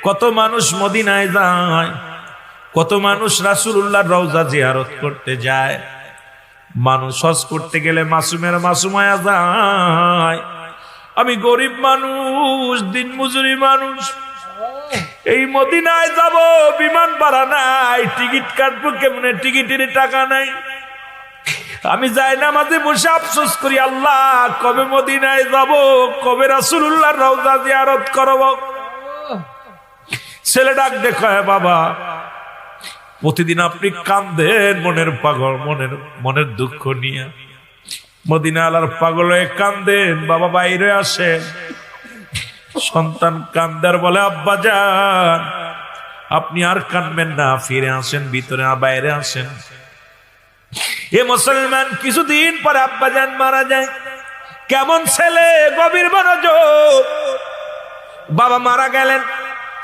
কত মানুষ মদিনায় যায়, কত মানুষ রাসূলুল্লাহর রওজা জিয়ারত করতে যায়, মানুষ হজ করতে গেলে মাসুমের মাসুমায়া যায়, আমি গরিব মানুষ, দিন মজুরি মানুষ, এই মদিনায় যাব, বিমান ভাড়া নাই, টিকিট কাটবো কেমনে, টিকিটের টাকা নাই, আমি যাই নামাজে বসে আফসোস করি, আল্লাহ কবে মদিনায় যাব, কবে রাসূলুল্লাহর রওজা জিয়ারত করব। ছেলে ডাক দেখায়, বাবা প্রতিদিন আপনি কান্দেন মনের পাগল, মনের দুঃখ নিয়ে, মদিনা আলার পাগল হয়ে কান্দেন, বাবা বাইরে আসেন। সন্তান কান্দার বলে, আব্বা যান আপনি আর কাঁদবেন না, ফিরে আসেন ভিতরে, বাইরে আসেন। এ মুসলমান, কিছুদিন পরে আব্বা যান মারা যায়। কেমন ছেলে, গভীর মনোযোগ। বাবা মারা গেলেন,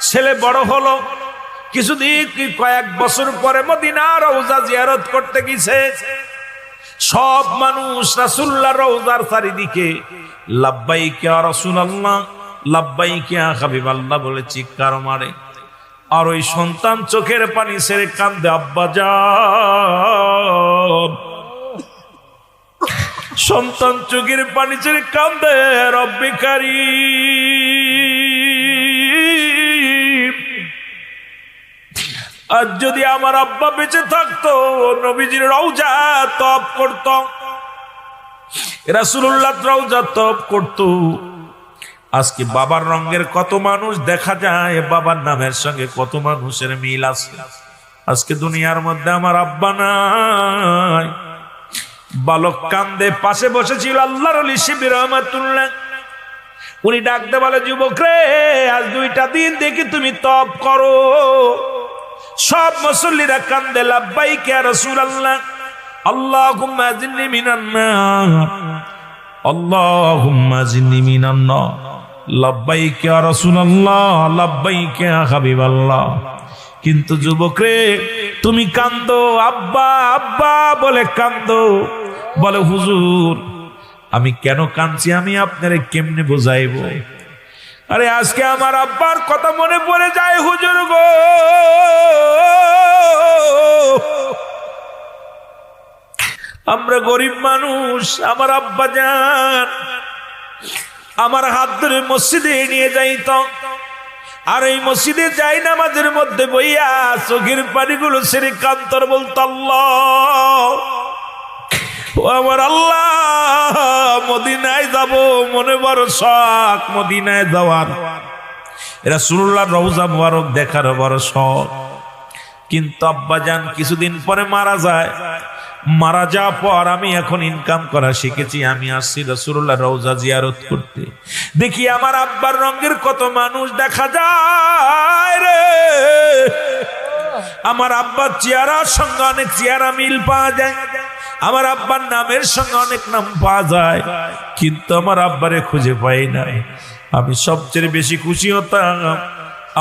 ছেলে বড় হলো, কিছুদিন কয়েক বছর পরে মদিনা রওজা জিয়ারত করতে গেছে। সব মানুষ রাসূলুল্লাহর রওজার চারিদিকে লাব্বাইক ইয়া রাসূলুল্লাহ, লাব্বাইক ইয়া হাবিবাল্লাহ বলে চিৎকার মারে। আর ওই সন্তান চোখের পানি ছেড়ে কান্দে, আব্বা যান। সন্তান চোখের পানি ছেড়ে কান্দে, রব্বে কারীম, আর যদি আমার আব্বা বেঁচে থাকতো, নবীজির রওজা তওয়াফ করত, রাসূলুল্লাহ রওজা তওয়াফ করত। আজকে বাবার রঙের কত মানুষ দেখা যায়, বাবার নামের সঙ্গে কত মানুষের মিল আছে। আজকে দুনিয়ার মধ্যে আমার আব্বা নাই। বালক কান্দে, পাশে বসেছিল আল্লাহর ওলি শিবির রহমাতুল্লাহ, উনি ডাকতে বলে, যুবক রে, আজ 2টা দিন দেখি তুমি তওয়াফ করো। সব মুসল্লিরা কান্দে, লাব্বাইক ইয়া রাসূলুল্লাহ, আল্লাহুম্মা জিন্নি মিনান নার, আল্লাহুম্মা জিন্নি মিনান নার, লাব্বাইক ইয়া রাসূলুল্লাহ, লাব্বাইক ইয়া হাবিবাল্লাহ। কিন্তু যুবক রে, তুমি কান্দো, আব্বা আব্বা বলে কান্দো। বলে, হুজুর আমি কেন কাঁদছি, আমি আপনারে কেমনে বোঝাইব? আরে আজকে আমার আব্বার কথা মনে পড়ে যায় হুজুর গো। আমরা গরিব মানুষ, আমার আব্বা যান আমার হাত ধরে মসজিদে নিয়ে যাইত, আর এই মসজিদে যাই নামাজের মধ্যে বইয়া চোখের পানিগুলো ছেড়ে কান্তর বলতো, আল্লাহ ও আমার আল্লাহ, মদিনায় যাব, মনে বড় শখ মদিনায় যাওয়ার, রাসূলুল্লাহর রওজা মুবারক দেখার বড় শখ। কিন্তু আব্বা যান কিছুদিন পরে মারা যায়। মারা যাওয়ার পর আমি এখন ইনকাম করা শিখেছি, আমি আসছি রাসূলুল্লাহর রওজা জিয়ারত করতে। দেখি আমার আব্বার রঙের কত মানুষ দেখা যায় রে। আমার আব্বার চেহারার সঙ্গে অনেক চেহারা মিল পাওয়া যায়, আমার আব্বার নামের সঙ্গে অনেক নাম পাওয়া যায়, কিন্তু আমার আব্বারে খুঁজে পাই না। আমি সবচেয়ে বেশি খুশি হতাম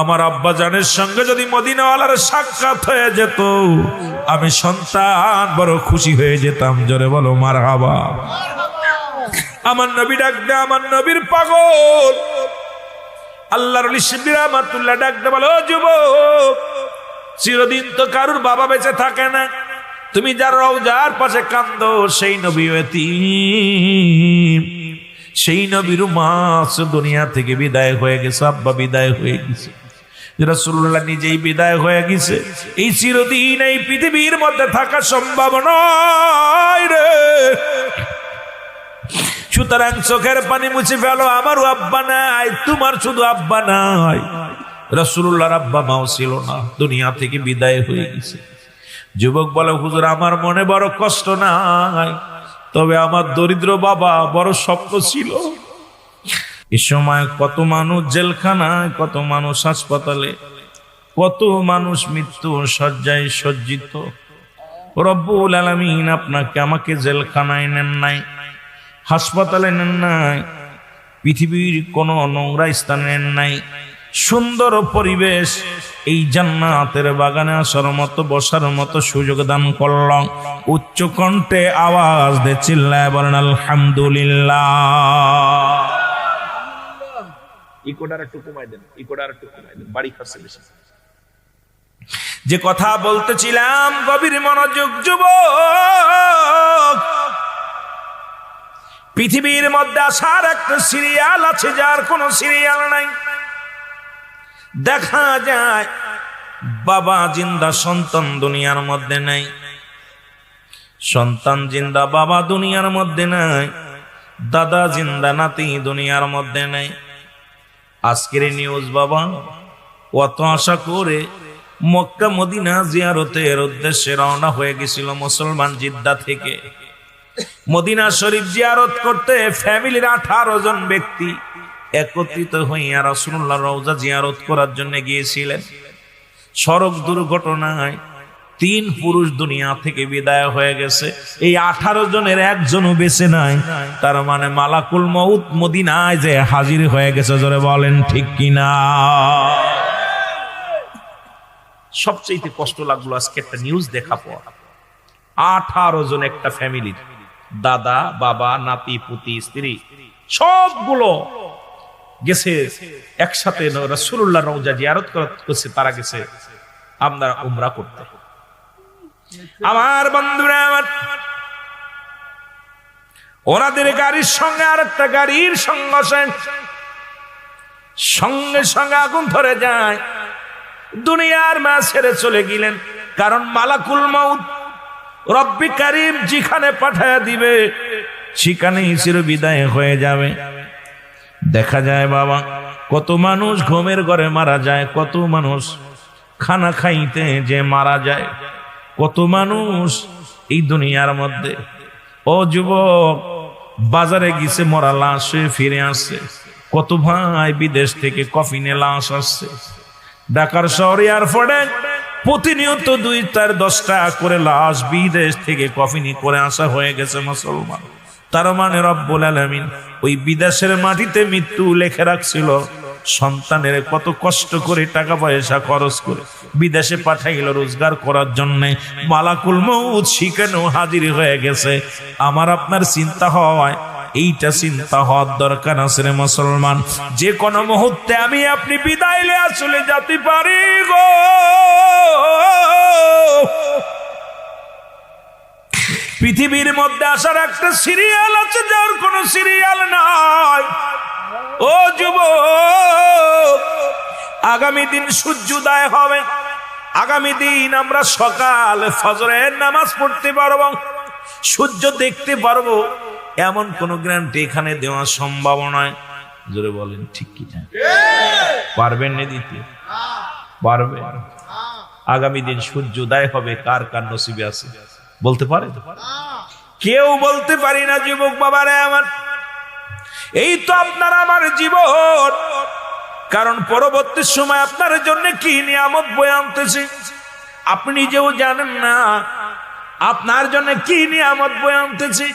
আমার আব্বা জানের সঙ্গে যদি মদিনাওয়ালার সাক্ষাৎ হয়ে যেত, আমি সন্তান বড় খুশি হয়ে যেতাম। জোরে বলো মারহাবা। আমার নবী ডাক দে, আমার নবীর পাগল আল্লাহর ওলি শিবির রহমাতুল্লাহ ডাক দে, বলো যুবক, চিরদিন তো কারুর বাবা বেঁচে থাকে না, তুমি যার রওজার পাশে কান্দো সেই নবী এতিম, সেই নবীর মা দুনিয়া থেকে বিদায় হয়ে গেছে, আব্বা বিদায় হয়ে গেছে, রাসূলুল্লাহ নিজেই বিদায় হয়ে গেছে। এই চিরদিন এই পৃথিবীর মধ্যে থাকা সম্ভব নয় রে। সুতরাং চোখের পানি মুছে ফেলো, আমারও আব্বা নাই, তোমার শুধু আব্বা নাই, রাসূলুল্লাহর আব্বা মাও ছিল না, দুনিয়া থেকে বিদায় হয়ে গেছে। যুবক বলে, হুজুর আমার মনে বড় কষ্ট নাই, তবে আমার দরিদ্র বাবা বড় স্বপ্ন ছিল। এ সময় কত মানুষ জেলখানায়, কত মানুষ হাসপাতালে, কত মানুষ মৃত্যু শয্যায় সজ্জিত। রব্বুল আলামিন আপনাকে আমাকে জেলখানায় নেন নাই, হাসপাতালে নেন নাই, পৃথিবীর কোন নোংরা স্থানে নেন নাই, সুন্দর পরিবেশ, এই জান্নাতের বাগানে আসার মতো বসার মতো সুযোগ দান করলাম। উচ্চ কণ্ঠে আওয়াজ দিয়ে চিল্লায় বলেন আলহামদুলিল্লাহ। ইকোডার একটু কমাই দেন, ইকোডার একটু কমাই দেন, বাড়ি খাচ্ছে বেশি। যে কথা বলতেছিলাম, গভীর মনোযোগ যুবক। পৃথিবীর মধ্যে আসার একটা সিরিয়াল আছে, যার কোনো সিরিয়াল নাই। দেখা যায় বাবা জিন্দা, সন্তান দুনিয়ার মধ্যে নাই। সন্তান জিন্দা, বাবা দুনিয়ার মধ্যে নাই। দাদা জিন্দা, নাতি দুনিয়ার মধ্যে নাই। আজকের নিউজ বাবা অত আশা করে মক্কা মদিনা জিয়ারতের উদ্দেশ্যে রওনা হয়ে গেছিল মুসলমান জিদ্দা থেকে। মদিনা শরীফ জিয়ারত করতে ফ্যামিলির 18 জন ব্যক্তি একত্রিত হইয়া রাসূলুল্লাহ রওজা জিয়ারত করার জন্য গিয়েছিলেন। সড়ক দুর্ঘটনায় 3 পুরুষ দুনিয়া থেকে বিদায় হয়ে গেছে। এই 18 জনের একজনও বেঁচে নাই। তার মানে মালাকুল মউত মদিনায় যে হাজির হয়ে গেছে। জোরে বলেন ঠিক কিনা? সবচেয়ে কষ্ট লাগলো আজকে একটা নিউজ দেখা পর, 18 জন একটা ফ্যামিলির, দাদা বাবা নাতি পুতি স্ত্রী সবগুলো গেছে একসাথে রাসূলুল্লাহ রওজা জিয়ারত করতে। তারা গেছে আপনার উমরা করতে। আমার বন্ধুরা, আমার ওনাদের গাড়ির সঙ্গে আরেকটা গাড়ির সংঘর্ষে সঙ্গে সঙ্গে আগুন ধরে যায়। দুনিয়ার মা ছেড়ে চলে গেলেন, কারণ মালাকুল মউত রব্বি কারীম যেখানে পাঠায়া দিবে সেখানেই চির বিদায় হয়ে যাবে। দেখা যায় বাবা, কত মানুষ ঘুমের ঘরে মারা যায়, কত মানুষ খানা খাইতে যে মারা যায়, কত মানুষ এই দুনিয়ার মধ্যে। ও যুবক, বাজারে গেছে মরা লাশ ফিরে আসছে। কত ভাই বিদেশ থেকে কফিনে লাশ আসছে। ঢাকার শহর এয়ারপোর্টে প্রতিনিয়ত 2-10টা করে লাশ বিদেশ থেকে কফিনি করে আসা হয়ে গেছে মুসলমান। তার মানে রব্বুল আলামিন ওই বিদেশের মাটিতে মৃত্যু লেখে রাখছিল। সন্তানের কত কষ্ট করে টাকা পয়সা খরচ করে বিদেশে পাঠাইল রোজগার করার জন্য। মালাকুল মউত সেখানেও হাজির হয়ে গেছে। আমার আপনার চিন্তা হয়, এইটা চিন্তা হওয়ার দরকার আছে রে মুসলমান। যে কোনো মুহূর্তে আমি আপনি বিদায় লইয়া চলে যেতে পারি গো। পৃথিবীর মধ্যে আসার একটা সিরিয়াল আছে, যার কোনো সিরিয়াল নাই। ও যুবক, আগামী দিন সূর্যোদয় হবে। আগামী দিন আমরা সকাল ফজরের নামাজ পড়তে পারবো, সূর্য দেখতে পারবো, এমন কোন গ্যারান্টি এখানে দেওয়া সম্ভব নয়। জোরে বলেন ঠিক কি না? পারবেন না দিতে? পারবেন? আগামী দিন সূর্যোদয় হবে, কার কার নসিবে আছে বলতে পারে? কেউ বলতে পারি না। যুবক বাবারে আমার, এই তো আপনার আমার জীবন। কারণ পরবর্তী সময় আপনার জন্য কি নিয়ামত বয়ে আনতেছে আপনি নিজেও জানেন না। আপনার জন্য কি নিয়ামত বয়ে আনতেছে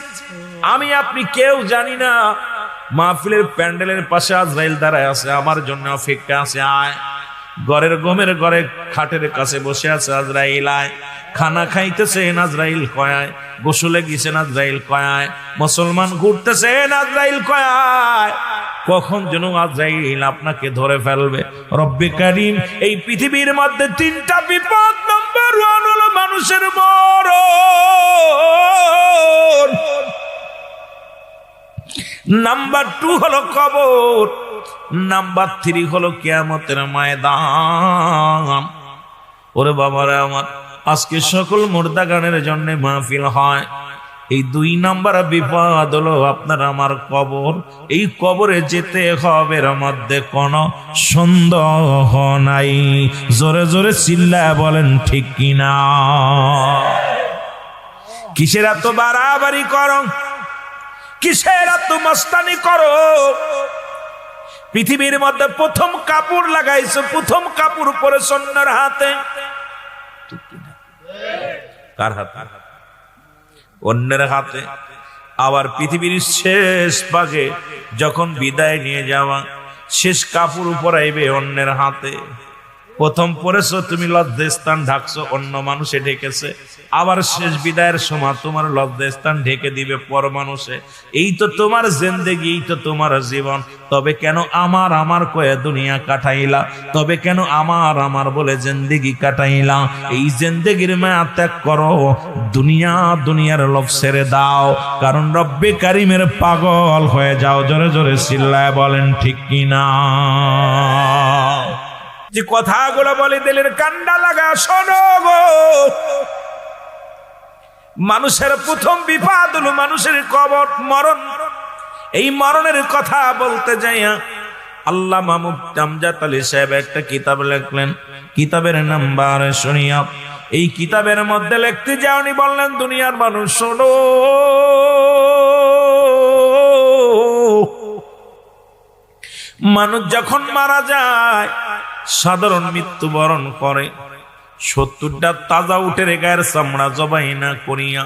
আমি আপনি কেউ জানি না। মাহফিলের প্যান্ডেলের পাশে আজরাইল দাঁড়ায় আছে, আমার জন্য অপেক্ষা আছে। আয়, ঘরের গমের ঘরে খাটের কাছে বসে আছে আজরাইল। আয়, খানা খাইতেছে আজরাইল কয়ায়, গোসলে গেছেন আজরাইল কয়ায়, মুসলমান ঘুরতেছেন আজরাইল কয়ায়। কখন যেন আজরাইল আপনাকে ধরে ফেলবে। রব্বে কারীম এই পৃথিবীর মধ্যে 3টা বিপদ। নাম্বার 1 হলো মানুষের মরণ, নাম্বার 2 হলো কবর, নাম্বার 3 হলো কিয়ামতের ময়দান। ওরে বাবারা আমার, আজকে সকল মুর্দা গানের জন্য মাহফিল হয়। এই 2 নাম্বার বিপদ হলো আপনার আমার কবর। এই কবরে যেতে হবে, এর মধ্যে কোনো সন্দেহ নাই। জোরে জোরে চিল্লায় বলেন ঠিক কিনা? কিসের এত বাড়াবাড়ি করো, কিসের এত মস্তানি করো? পৃথিবীর মধ্যে প্রথম কাপড় লাগাইছো, প্রথম কাপড় পরেছ অন্যের হাতে। কার হাতে? অন্যের হাতে। আবার পৃথিবীর শেষ ভাগে যখন বিদায় নিয়ে যাওয়া, শেষ কাপড় পরাইবে অন্যের হাতে। প্রথম পরেছো তুমি লজ্জাস্থান ঢাকছো, অন্য মানুষে ঢেকেছে, আবার শেষ বিদায়ের সময় তোমার লজ্জাস্থান ঢেকে দিবে পর মানুষে। এই তো তোমার জিন্দেগি, এই তো তোমার জীবন। তবে কেন আমার আমার কয়ে দুনিয়া কাটাইলা? তবে কেন আমার আমার বলে জিন্দেগি কাটাইলা? এই জিন্দেগির মায়া ত্যাগ করো, দুনিয়ার লোভ ছেড়ে দাও, কারণ রব্বে কারিমের পাগল হয়ে যাও। জোরে জোরে চিল্লায় বলেন ঠিক কিনা? যে কথাগুলো বলে দিলেন কান্ডা লাগা শোনো গো। মানুষের প্রথম বিপদ হলো মানুষের কবর, মরণ। এই মরণের কথা বলতে যাইয়া আল্লামা মুফতি আমজাদ আলী সাহেব একটা কিতাব লিখলেন। কিতাবের নাম্বার শুনিয়া, এই কিতাবের মধ্যে লিখতে যাওনি বললেন, দুনিয়ার মানুষ শোনো, মানুষ যখন মারা যায় সাধারণ মৃত্যুবরণ করে, 70টা তাজা উটের গায়ের চামড়া জবাই না করিয়া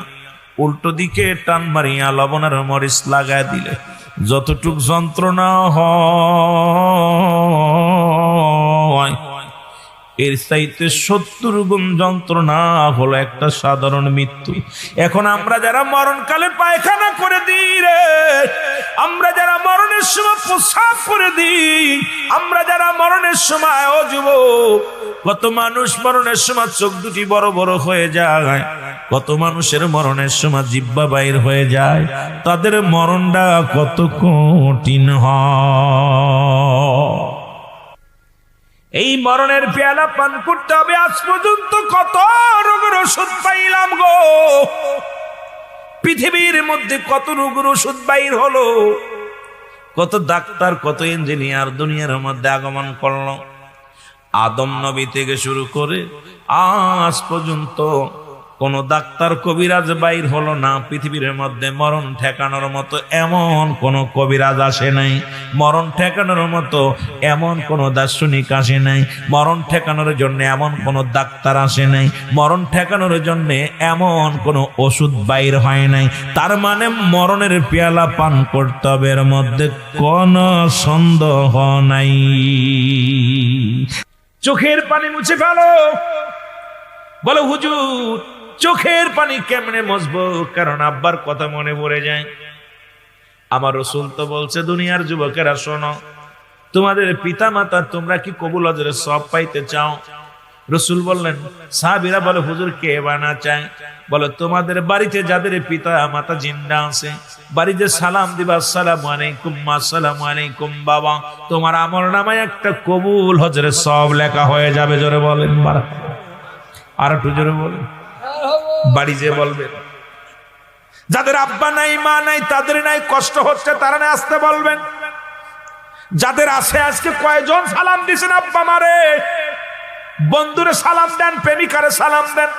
উল্টো দিকে টান মারিয়া লবণের মরিচ লাগায় দিলে যতটুক যন্ত্রণা হয়, এর চাইতে 70 গুণ যন্ত্রণা হলো একটা সাধারণ মৃত্যু। এখন আমরা যারা মরণকালে পায়খানা করে দিই রে, আমরা যারা মরণের সময় প্রস্রাব করে দিই, আমরা যারা মরণের সময়, ও যুবক, কত মানুষ মরণের সময় চোখ দুটি বড় বড় হয়ে যায়, কত মানুষের মরণের সময় জিহ্বা বাইর হয়ে যায়, তাদের মরণটা কত কঠিন হয়। এই মরণের পেয়ালা পান করতে হবে। আজ পর্যন্ত কত রোগের ওষুধ পাইলাম গো, পৃথিবীর মধ্যে কত রোগের ওষুধ বাইর হলো, কত ডাক্তার কত ইঞ্জিনিয়ার দুনিয়ার মধ্যে আগমন করলো। আদম নবী থেকে শুরু করে আজ পর্যন্ত কোন ডাক্তার কবিরাজ বাইর হলো না। পৃথিবীর মধ্যে মরণ ঠেকানোর মতো এমন কোন কবিরাজ আসে নাই, মরণ ঠেকানোর মতো এমন কোন দার্শনিক আসে নাই, মরণ ঠেকানোর জন্য এমন কোন ডাক্তার আসে নাই, মরণ ঠেকানোর জন্য এমন কোন ওষুধ বাইর হয় নাই। তার মানে মরণের পেয়ালা পান করতে হবে, এর মধ্যে কোন সন্দেহ নাই। চোখের পানি মুছে ফেলো। বলো হুজুর চোখের পানি কেমনে মুছবো? কারণ আব্বার কথা মনে পড়ে যায়। আমার রাসূল তো বলছে, দুনিয়ার যুবকেরা শোনো, তোমাদের পিতা মাতা তোমরা কি কবুল হজের সওয়াব পাইতে চাও? রাসূল বললেন, সাহাবীরা বলে হুজুর কে বানা চায়? বলে তোমাদের বাড়িতে যাদের পিতা মাতা জিন্দা আছে, বাড়িতে সালাম দিবা, আসসালামু আলাইকুম মা, আসসালামু আলাইকুম বাবা, তোমার আমলনামায় একটা কবুল হজের সওয়াব লেখা হয়ে যাবে। জোরে বলেন বারাকাতুহু। আর একটু জোরে বলেন। বাড়ি যে বলবেন, যাদের আব্বা নাই মা নাই, তাদের নাই কষ্ট হচ্ছে, তারা না আসতে বলবেন। যাদের আছে আজকে কয়জন সালাম দিছেন আব্বা মারে? বন্ধুরে সালাম দেন, প্রেমিকারে সালাম দেন।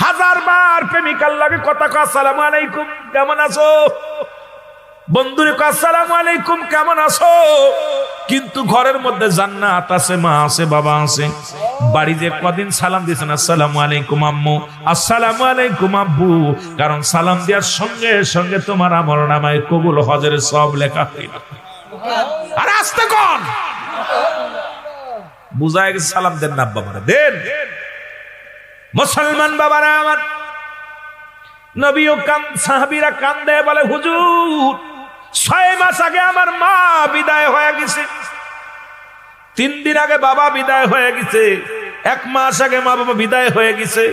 1000 বার প্রেমিকার লাগে কথা কয়, আসসালামু আলাইকুম কেমন আছো? বন্ধুরে কয় আসসালামু আলাইকুম কেমন আছো? কিন্তু ঘরের মধ্যে জান্নাত আছে, মা আছে, বাবা আছে। বাড়ি যে কদিন সালাম দিয়েছেন, আসসালামু আলাইকুম আম্মু, আসসালামু আলাইকুম আব্বু, কারণ সালাম দেওয়ার সঙ্গে সঙ্গে তোমার আমলনামায় কবুল হজের সব লেখা হইল। আর আসতে কোন বুঝায় গেছে, সালাম দেন না আব্বা মারা দেন। মুসলমান বাবারা আমার, নবীও কান, সাহাবীরা কান্দে, বলে হুজুর 6 মাস আগে আমার মা বিদায় হয়ে গেছে, 3 দিন আগে বাবা বিদায় হয়ে গেছে, 1 মাস আগে মা বাবা বিদায় হয়ে গেছে।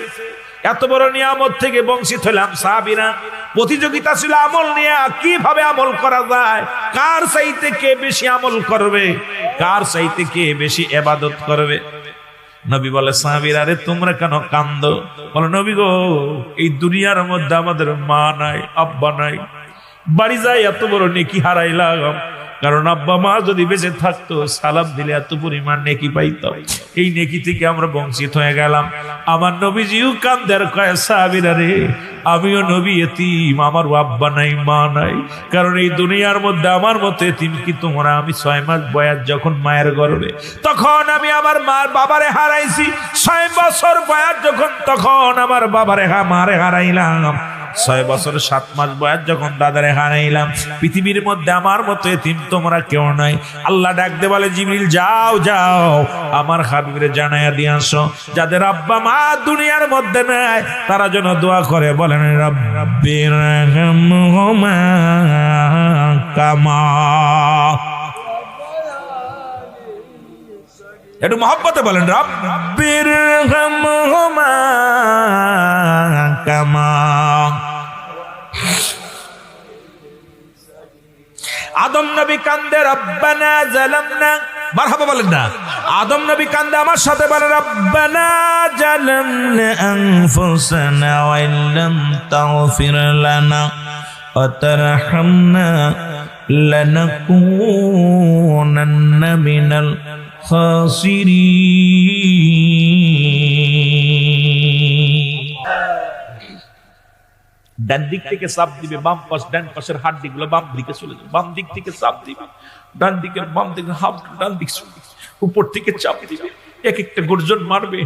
এত বড় নিয়ামত থেকে বঞ্চিত হলাম। সাহাবীরা প্রতিযোগিতা ছিল আমল নিয়ে, কিভাবে আমল করা যায়, কার চাইতে কে বেশি আমল করবে, কার চাইতে কে বেশি ইবাদত করবে। নবী বলে, সাহাবীরা রে তোমরা কেন কান্দো? বলে, নবী গো, এই দুনিয়ার মধ্যে আমাদের মা নাই, আব্বা নাই, বাড়ি যাই এত বড় নেকি হারাইলাম। কারণ আব্বা মা যদি বেঁচে থাকতো, সালাম দিলে এত পরিমাণ নেকি পাইতাম, এই নেকি থেকে আমরা বঞ্চিত হয়ে গেলাম। আমার নবীজিও কান্দের কয়, সাহাবীরা রে আমিও নবী এতিম, আমার আব্বা নাই মা নাই, কারণ এই দুনিয়ার মধ্যে আমার মতো এতিম কি তোমরা? আমি 6 মাস বয়স যখন মায়ের গর্ভে, তখন আমি আমার বাবারে হারাইছি। 6 বছর বয়স যখন, তখন আমার বাবারে মারে হারাইলাম। 6 বছর 7 মাস বয়স যখন দাদারে হারাইলাম, পৃথিবীর মধ্যে আমার মতো এতিম তোমরা কেউ নাই। আল্লাহ ডাক দে বলে, জিবরিল যাও যাও আমার হাবিবরে জানায়া দিয়ে আসো, যাদের আব্বা মা দুনিয়ার মধ্যে নাই তারা যেন দোয়া করে, বলেন রাব্বির রহমহুমা কামা। একটু মহব্বতে বলেন, রাব্বির রহমহুমা কামা। আদম নবী কান্দে, রব্বানা জালামনা, মারহাবা বলেন না। আদম নবী কান্দে, আমার সাথে বলেন, রব্বানা জালামনা আনফুসানা ওয়া ইল্লাম তাগফির লানা ওয়া তারহামনা লানাকুনান্না মিনাল খাসিরিন। ডান দিক থেকে চাপ দিবে, বাম পাশ ডান পাশের হাড্ডি গুলো বাম দিকে চলে যাবে, বাম দিক থেকে চাপ দিবে, ডান দিকের বাম দিকে হাফ ডান দিক উপর থেকে চাপ দিবে, এক একটা গর্জন মারবে,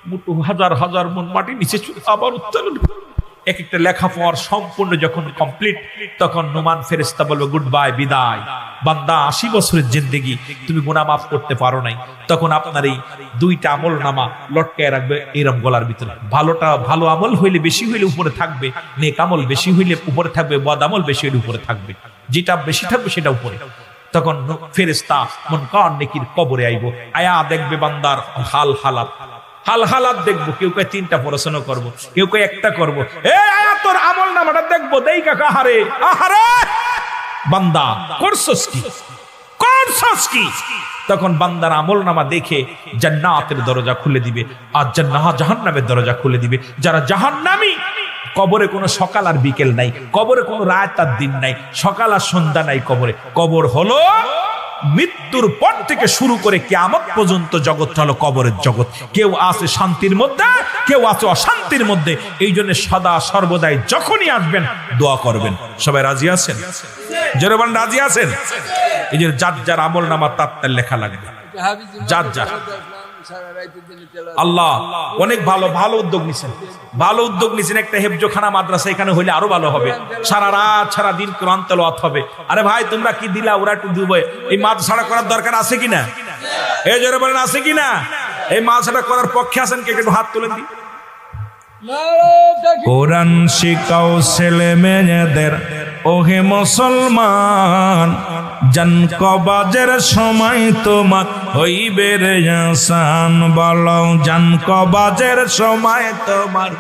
মুঠো হাজার হাজার মন মাটি নিচে চলে আবার উত্তোলন করবে। এক একটা লেখা পড়ার সম্পূর্ণ যখন কমপ্লিট, তখন নোমান ফেরেশতা বলবে, গুড বাই, বিদায় বান্দা, 80 বছরের জিন্দেগি তুমি গুনাহ মাফ করতে পারো নাই। তখন আপনার এই 2টা আমল নামা লটকায় রাখবে এরম গলার ভিতরে। ভালোটা ভালো আমল হইলে বেশি হইলে উপরে থাকবে, নেক আমল বেশি হইলে উপরে থাকবে, বদ আমল বেশি হইলে উপরে থাকবে, যেটা বেশি থাকবে সেটা উপরে। তখন ফেরেশতা মুনকার নেকির কবরে আইব, আয়া দেখবে বান্দার হাল হালাত দেখবো। কেউ কয় 3টা পড়াশোনা করবো, কেউ কয় 1টা করবো। আয়া তোর আমল নামাটা দেখবো, দেই কাকা, আহারে আহারে বান্দা করছস কি। তখন বান্দার আমল নামা দেখে জান্নাতের দরজা খুলে দিবে, আর জাহান্নামের দরজা খুলে দিবে। যারা জাহান্নামী, কবরে কোনো সকাল আর বিকেল নাই, কবরে কোনো রাত আর দিন নাই, সকাল আর সন্ধ্যা নাই। কবর হলো মৃত্যুর পর থেকে শুরু করে কিয়ামত পর্যন্ত জগৎ হলো কবরের জগৎ। কেউ আছে শান্তির মধ্যে, কেউ আছে অশান্তির মধ্যে। এই জন্য সদা সর্বদাই যখনই আসবেন দোয়া করবেন। সবাই রাজি আছেন? জোরে বলেন, রাজি আছেন? এই যে যার আমল নামা তার লেখা লাগবে, যার আল্লাহ অনেক ভালো উদ্যোগ নিছেন। একটা হেফজখানা মাদ্রাসা এখানে হইলে আরো ভালো হবে, সারা রাত সারা দিন কোরআন তেলাওয়াত হবে। আরে ভাই তোমরা কি দিলা, ওরা একটু দিবে। এই মাদ্রাসাটা করার দরকার আছে কিনা? এই জোরে বলেন, আছে কিনা? এই মাদ্রাসাটা করার পক্ষে আছেন কে? একটু হাত তুলেন দি। কোরআন শিখাও ছেলে মেয়েদের, ওহে মুসলমান, জান কবাজের সময় তোমার হইবে রে আসান। বলো, জান কবাজের সময় তোমার।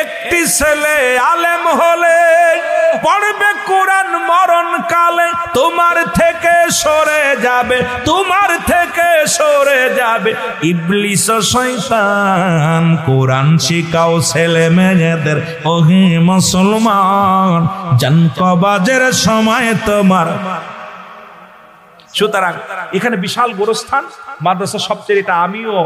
একটি ছেলে আলেম হলে পড়বে কোরআন, মরণ কালে তোমার থেকে সরে যাবে ইবলিস ও শয়তান। কোরআন শিখাও ছেলে মেয়েদের, ওহে মুসলমান, জান কবাজের সময় তোমার। সুতরাং এখানে বিশাল গোরস্থান মাদ্রাসা সবচেয়ে, এটা আমিও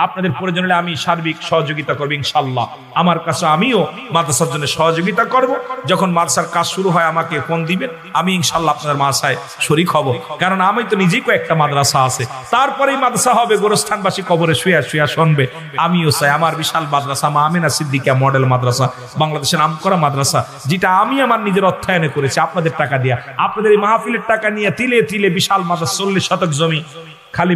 আপনাদের প্রয়োজন হলে আমি সার্বিক সহযোগিতা করবো ইনশাল্লাহ। আমার কাছে আমিও মাদ্রাসার জন্য সহযোগিতা করব। যখন মাদ্রাসার কাজ শুরু হয় আমাকে ফোন দিবেন, আমি ইনশাল্লাহ আপনাদের মাদ্রাসায় শরীক হব। কারণ আমি তো নিজেই কয়েকটা মাদ্রাসা আছে, তারপরেই মাদ্রাসা হবে, গোরস্থানবাসী কবরে শুয়া শুনবে। আমিও চাই আমার বিশাল মাদ্রাসা, মা আমিনা সিদ্দিকিয়া মডেল মাদ্রাসা, বাংলাদেশের নামকরা মাদ্রাসা, যেটা আমি আমার নিজের অর্থায়নে করেছি, আপনাদের টাকা দিয়া, আপনাদের এই মাহফিলের টাকা নিয়ে তিলে তিলে বিশাল মাদ্রাসা, 40 শতক জমি খালি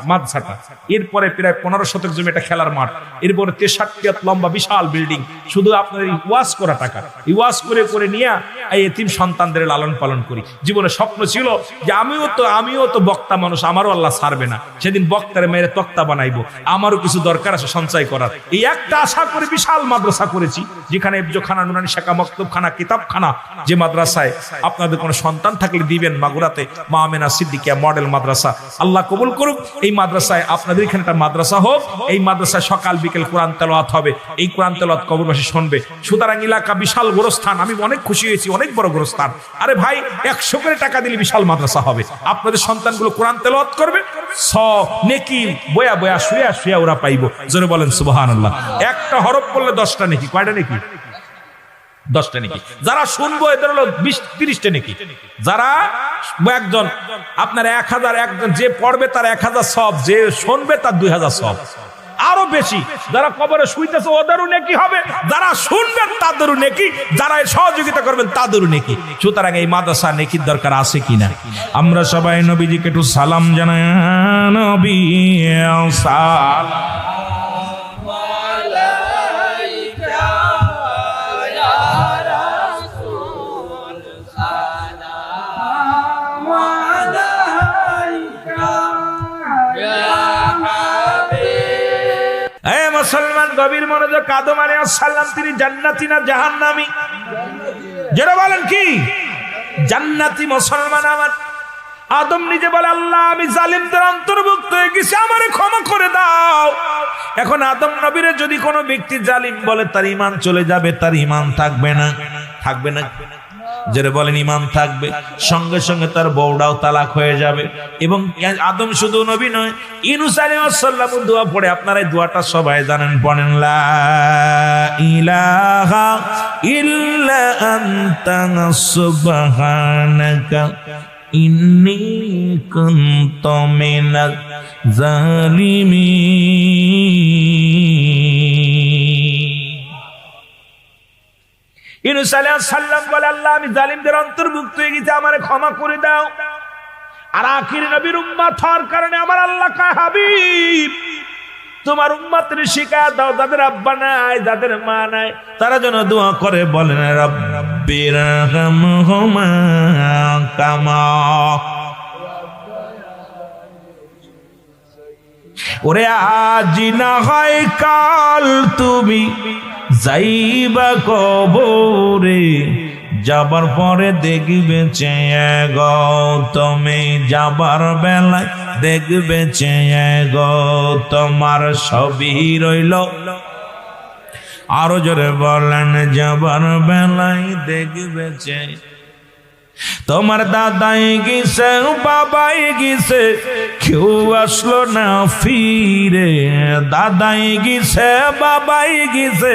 মাদ্রাসাটা, এরপরে প্রায় 15 শতক জমি একটা খেলার মাঠ, এরপরে 63 লম্বা বিশাল বিল্ডিং, শুধু আপনার এই ওয়াজ করা টাকা, এই ওয়াজ করে নিয়ে এই এতিম সন্তানদের লালন পালন করি। জীবনে স্বপ্ন ছিল যে আমিও তো বক্তা মানুষ, আমারও আল্লাহ ছাড়বে না, সেদিন বক্তারে মেরে তক্তা বানাইবো, আমারও কিছু দরকার আছে সঞ্চয় করার। এই একটা আশা করে বিশাল মাদ্রাসা করেছি, যেখানে ইফজখানা, নুরানি শাখা, মক্তবখানা, কিতাবখানা। যে মাদ্রাসায় আপনাদের কোনো সন্তান থাকলে দিবেন, মাগুরাতে মা আমিনা সিদ্দিকিয়া মডেল মাদ্রাসা, আল্লাহ কবুল করুক। এই মাদ্রাসায় আপনাদের এখানে একটা মাদ্রাসা হোক, এই মাদ্রাসায় সকাল বিকেল কোরআন তেলাওয়াত হবে, এই কোরআন তেলাওয়াত কবরবাসী শুনবে। সুতরাং এলাকা বিশাল গোরস্থান, আমি অনেক খুশি হয়েছি, অনেক বড় গোরস্থান। আরে ভাই 100 করে টাকা দিলে বিশাল মাদ্রাসা হবে, আপনাদের সন্তানগুলো কোরআন তেলাওয়াত করবে, নেকি বয়া বয়া শুয়া ওরা পাইব। জোরে বলেন সুবহানাল্লাহ। একটা হরফ পড়লে 10টা নেকি, কয়টা নেকি? 10টা নেকি। যারা শুনবো এদের হলো 20-30টা নেকি। যারা একজন আপনার 1000, একজন যে পড়বে তার 1000 সওয়াব, যে শুনবে তার 2000 সওয়াব। আরো বেশি। যারা কবরে শুইতেছে ওদেরও নেকি হবে, যারা শুনবেন তাদেরও নেকি, যারা সহযোগিতা করবেন তাদেরও নেকি। সুতরাং এই মাদ্রাসা নেকির দরকার আছে কিনা? আমরা সবাই নবীজিকে একটু সালাম জানাই। নবী সালাম মুসলমান গভীর মনোযোগ। আদম আলাইহিস সালাম তিনি জান্নাতি না জাহান্নামী? যারা বলেন কি জান্নাতি মুসলমান আমার। আদম নিজে বলে আল্লাহ আমি জালিমদের অন্তর্ভুক্ত হয়ে গেছি, আমারে ক্ষমা করে দাও। এখন আদম নবীরে যদি কোনো ব্যক্তি জালিম বলে তার ঈমান চলে যাবে, তার ঈমান থাকবে না। থাকবে না? যারা বলেন ঈমান থাকবে, সঙ্গে সঙ্গে তার বউটাও তালাক হয়ে যাবে। এবং আদম শুধু নবী নয়, ইউনূস আলাইহিস সালাম দোয়া পড়ে, আপনারা এই দোয়াটা সবাই জানেন, পড়েন লা ইলাহা ইল্লা আনতা সুবহানাকা ইন্নী কুনতু মিনাজ জালিমিন। ইউনূস আলাইহিস সালাম বলে আল্লাহ আমি জালিমদের অন্তর্ভুক্ত হয়ে গেছি, আমারে ক্ষমা করে দাও। আর আখির নবীর উম্মত হওয়ার কারণে আমার আল্লাহ কয় হাবিব তোমার উম্মতের শিখায়া দাও, যাদের আব্বা নাই, যাদের মা নাই, তারা যেন দোয়া করে, বলেন রাব্বিরহামহুমা কামা। ওরে আজ না হয় কাল তুমি যাইবা কবরে, যাবার পরে দেখবে চেয়ে গো, তুমি যাবার বেলায় দেখবে চেয়ে গো, তোমার সবই রইল। আরো জোরে বলেন যাবার বেলায় দেখবে চেয়ে। তোমার দাদাই গেছে, বাবাই গেছে, কেউ আসলো না ফিরে। দাদাই গেছে, বাবাই গেছে,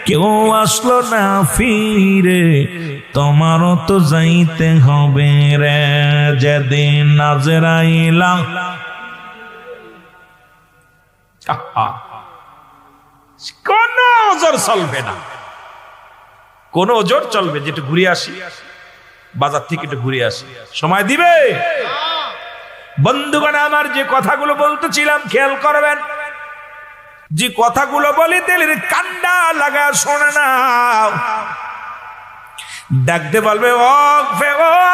কেউ আসলো না ফিরে। তোমারও তো যাইতে হবে রে, যেদিন আজরাইলা। কোন ওজোর চলবে না, কোন ওজোর চলবে, যেটা ঘুরে আসি বাজার থেকে, একটু ঘুরে আসি, সময় দিবে। বন্ধুগণ আমার, যে কথাগুলো বলতেছিলাম খেয়াল করবেন। যে কথাগুলো বলি দিলের কান্ডা লাগা শোনে না। ডাকতে বলবে ও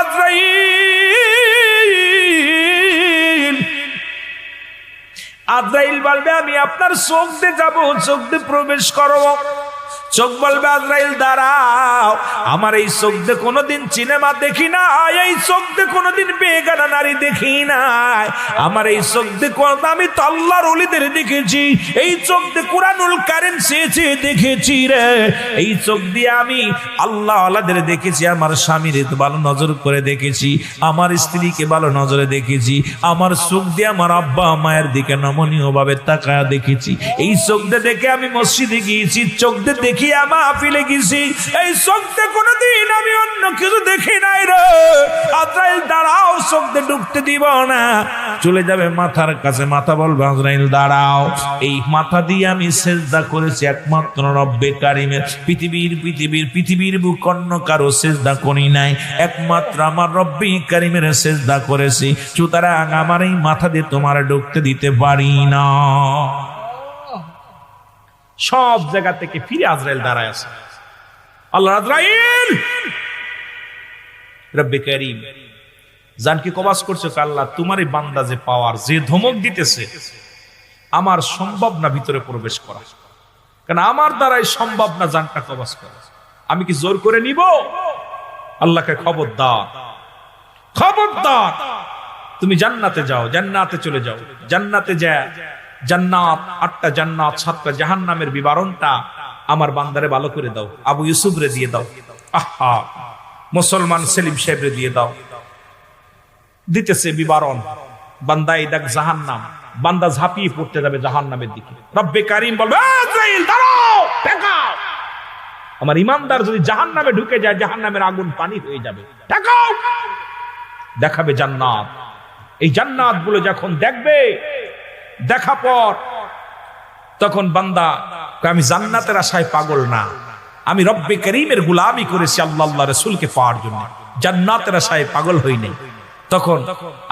আজরাইল। আজরাইল বলবে আমি আপনার চোখ দিয়ে যাবো, চোখ দিয়ে প্রবেশ করবো। চোখ বলবে আজরাইল দাঁড়াও, আমার এই চোখ দিয়ে কোনোদিন সিনেমা দেখি না, এই চোখ দিয়ে কোনোদিন বেগানা নারী দেখি নাই, আমার এই চোখ দিয়ে আমি তো আল্লাহর ওলিদের দেখেছি, এই চোখ দিয়ে কুরআনুল কারীম চেয়ে দেখেছি রে, এই চোখ দিয়ে আমি আল্লাহ আল্লাহদের দেখেছি, আমার স্বামীর ভালো নজর করে দেখেছি, আমার স্ত্রীকে ভালো নজরে দেখেছি, আমার চোখ দিয়ে আমার আব্বা মায়ের দিকে নমনীয় ভাবে তাকায়া দেখেছি, এই চোখ দিয়ে দেখে আমি মসজিদে গিয়েছি, চোখ দিয়ে দেখি মাহফিলে গেছি, এই চোখ দিয়ে কোনোদিন আমি অন্য কিছু দেখি নাই রে। আজরাইল দাঁড়াও, চোখ দিয়ে ঢুকতে দিব না, চলে যাবে মাথার কাছে, মাথা বলবে আজরাইল দাঁড়াও, এই মাথা দিয়ে আমি সেজদা করেছি একমাত্র রব্বে কারিমের, পৃথিবীর বুক অন্য কারো সেজদা করি নাই, একমাত্র আমার রব্বে কারিমের সেজদা করেছি, সুতরাং আমার এই মাথা দিয়ে তোমার ঢুকতে দিতে পারি না। সব জায়গা থেকে ফিরে আজরাইল দাঁড়ায় আছে। আল্লাহ আজরাইল রব্বে কারীম জানকে কবাস করছে, আল্লাহ তোমারই বান্দা যে পাওয়ার, যে ধমক দিতেছে, আমার সম্ভব না ভিতরে প্রবেশ করা, কারণ আমার দ্বারাই সম্ভব না জানটা কবাস করা, আমি কি জোর করে নিব? আল্লাহকে খবরদার, খবরদার, তুমি জান্নাতে যাও, জান্নাতে চলে যাও, জান্নাতে যা, জান্নাত 8টা জান্নাত 7টা জাহান্নামের বিবরণটা আমার বান্দারে ভালো করে দাও, আবু ইউসুফ রে দিয়ে দাও, আহা মুসলমান সেলিম সাহেব রে দিয়ে দাও। দিতেছে বিবরণ, বান্দা এই দেখ জাহান্নাম, বান্দা ঝাঁপিয়ে পড়তে যাবে জাহান্নামের দিকে, রব্বে কারীম বলবে আজরাইল দাঁড়াও, ঠেকাও, আমার ইমানদার যদি জাহান্নামে ঢুকে যায় জাহান্নামের আগুন পানি হয়ে যাবে, ঠেকাও। দেখাবে জান্নাত, এই জান্নাত গুলো যখন দেখবে, দেখা পর তখন বান্দা কয়, আমি জান্নাতের আশায় পাগল না, আমি রব্বে করিমের গোলামি করেছি আল্লাহ আল্লাহ রাসূলকে পাওয়ার জন্য, জান্নাতের আশায় পাগল হই নাই। তখন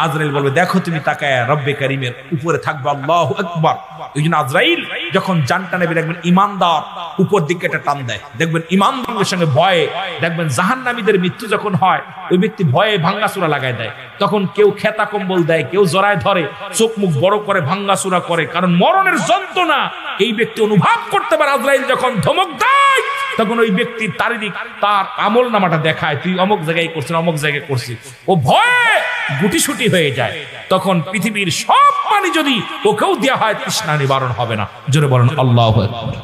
আজরাইল বলবে, দেখো তুমি তাকায় রব্বে করিমের উপরে থাকবে, আল্লাহু আকবার। এই জন্য আজরাইল যখন জানটা নেবে দেখবেন ইমানদার উপর দিকে একটা টান দেয়, দেখবেন ইমানদারের সঙ্গে ভয়ে, দেখবেন জাহান্নামীদের মৃত্যু যখন হয় ওই ব্যক্তি ভয়ে ভাঙ্গাচুরা লাগায় দেয়, তখন কেউ খেতা কম্বল দেয়, কেউ জড়ায় ধরে, চোখ মুখ বড় করে ভাঙ্গাচুরা করে, কারণ মরণের যন্ত্রণা এই ব্যক্তি অনুভব করতে পারে। আজরাইল যখন ধমক দেয় তখন ওই ব্যক্তির শারীরিক তার আমল নামাটা দেখায়, তুই অমুক জায়গায় করছিস, অমুক জায়গায় করছিস, ও ভয়ে গুটিসুটি হয়ে যায়। তখন পৃথিবীর সব পানি যদি ওকেও দেওয়া হয় তৃষ্ণা নিবারণ হবে না। জোরে বলেন আল্লাহু আকবার।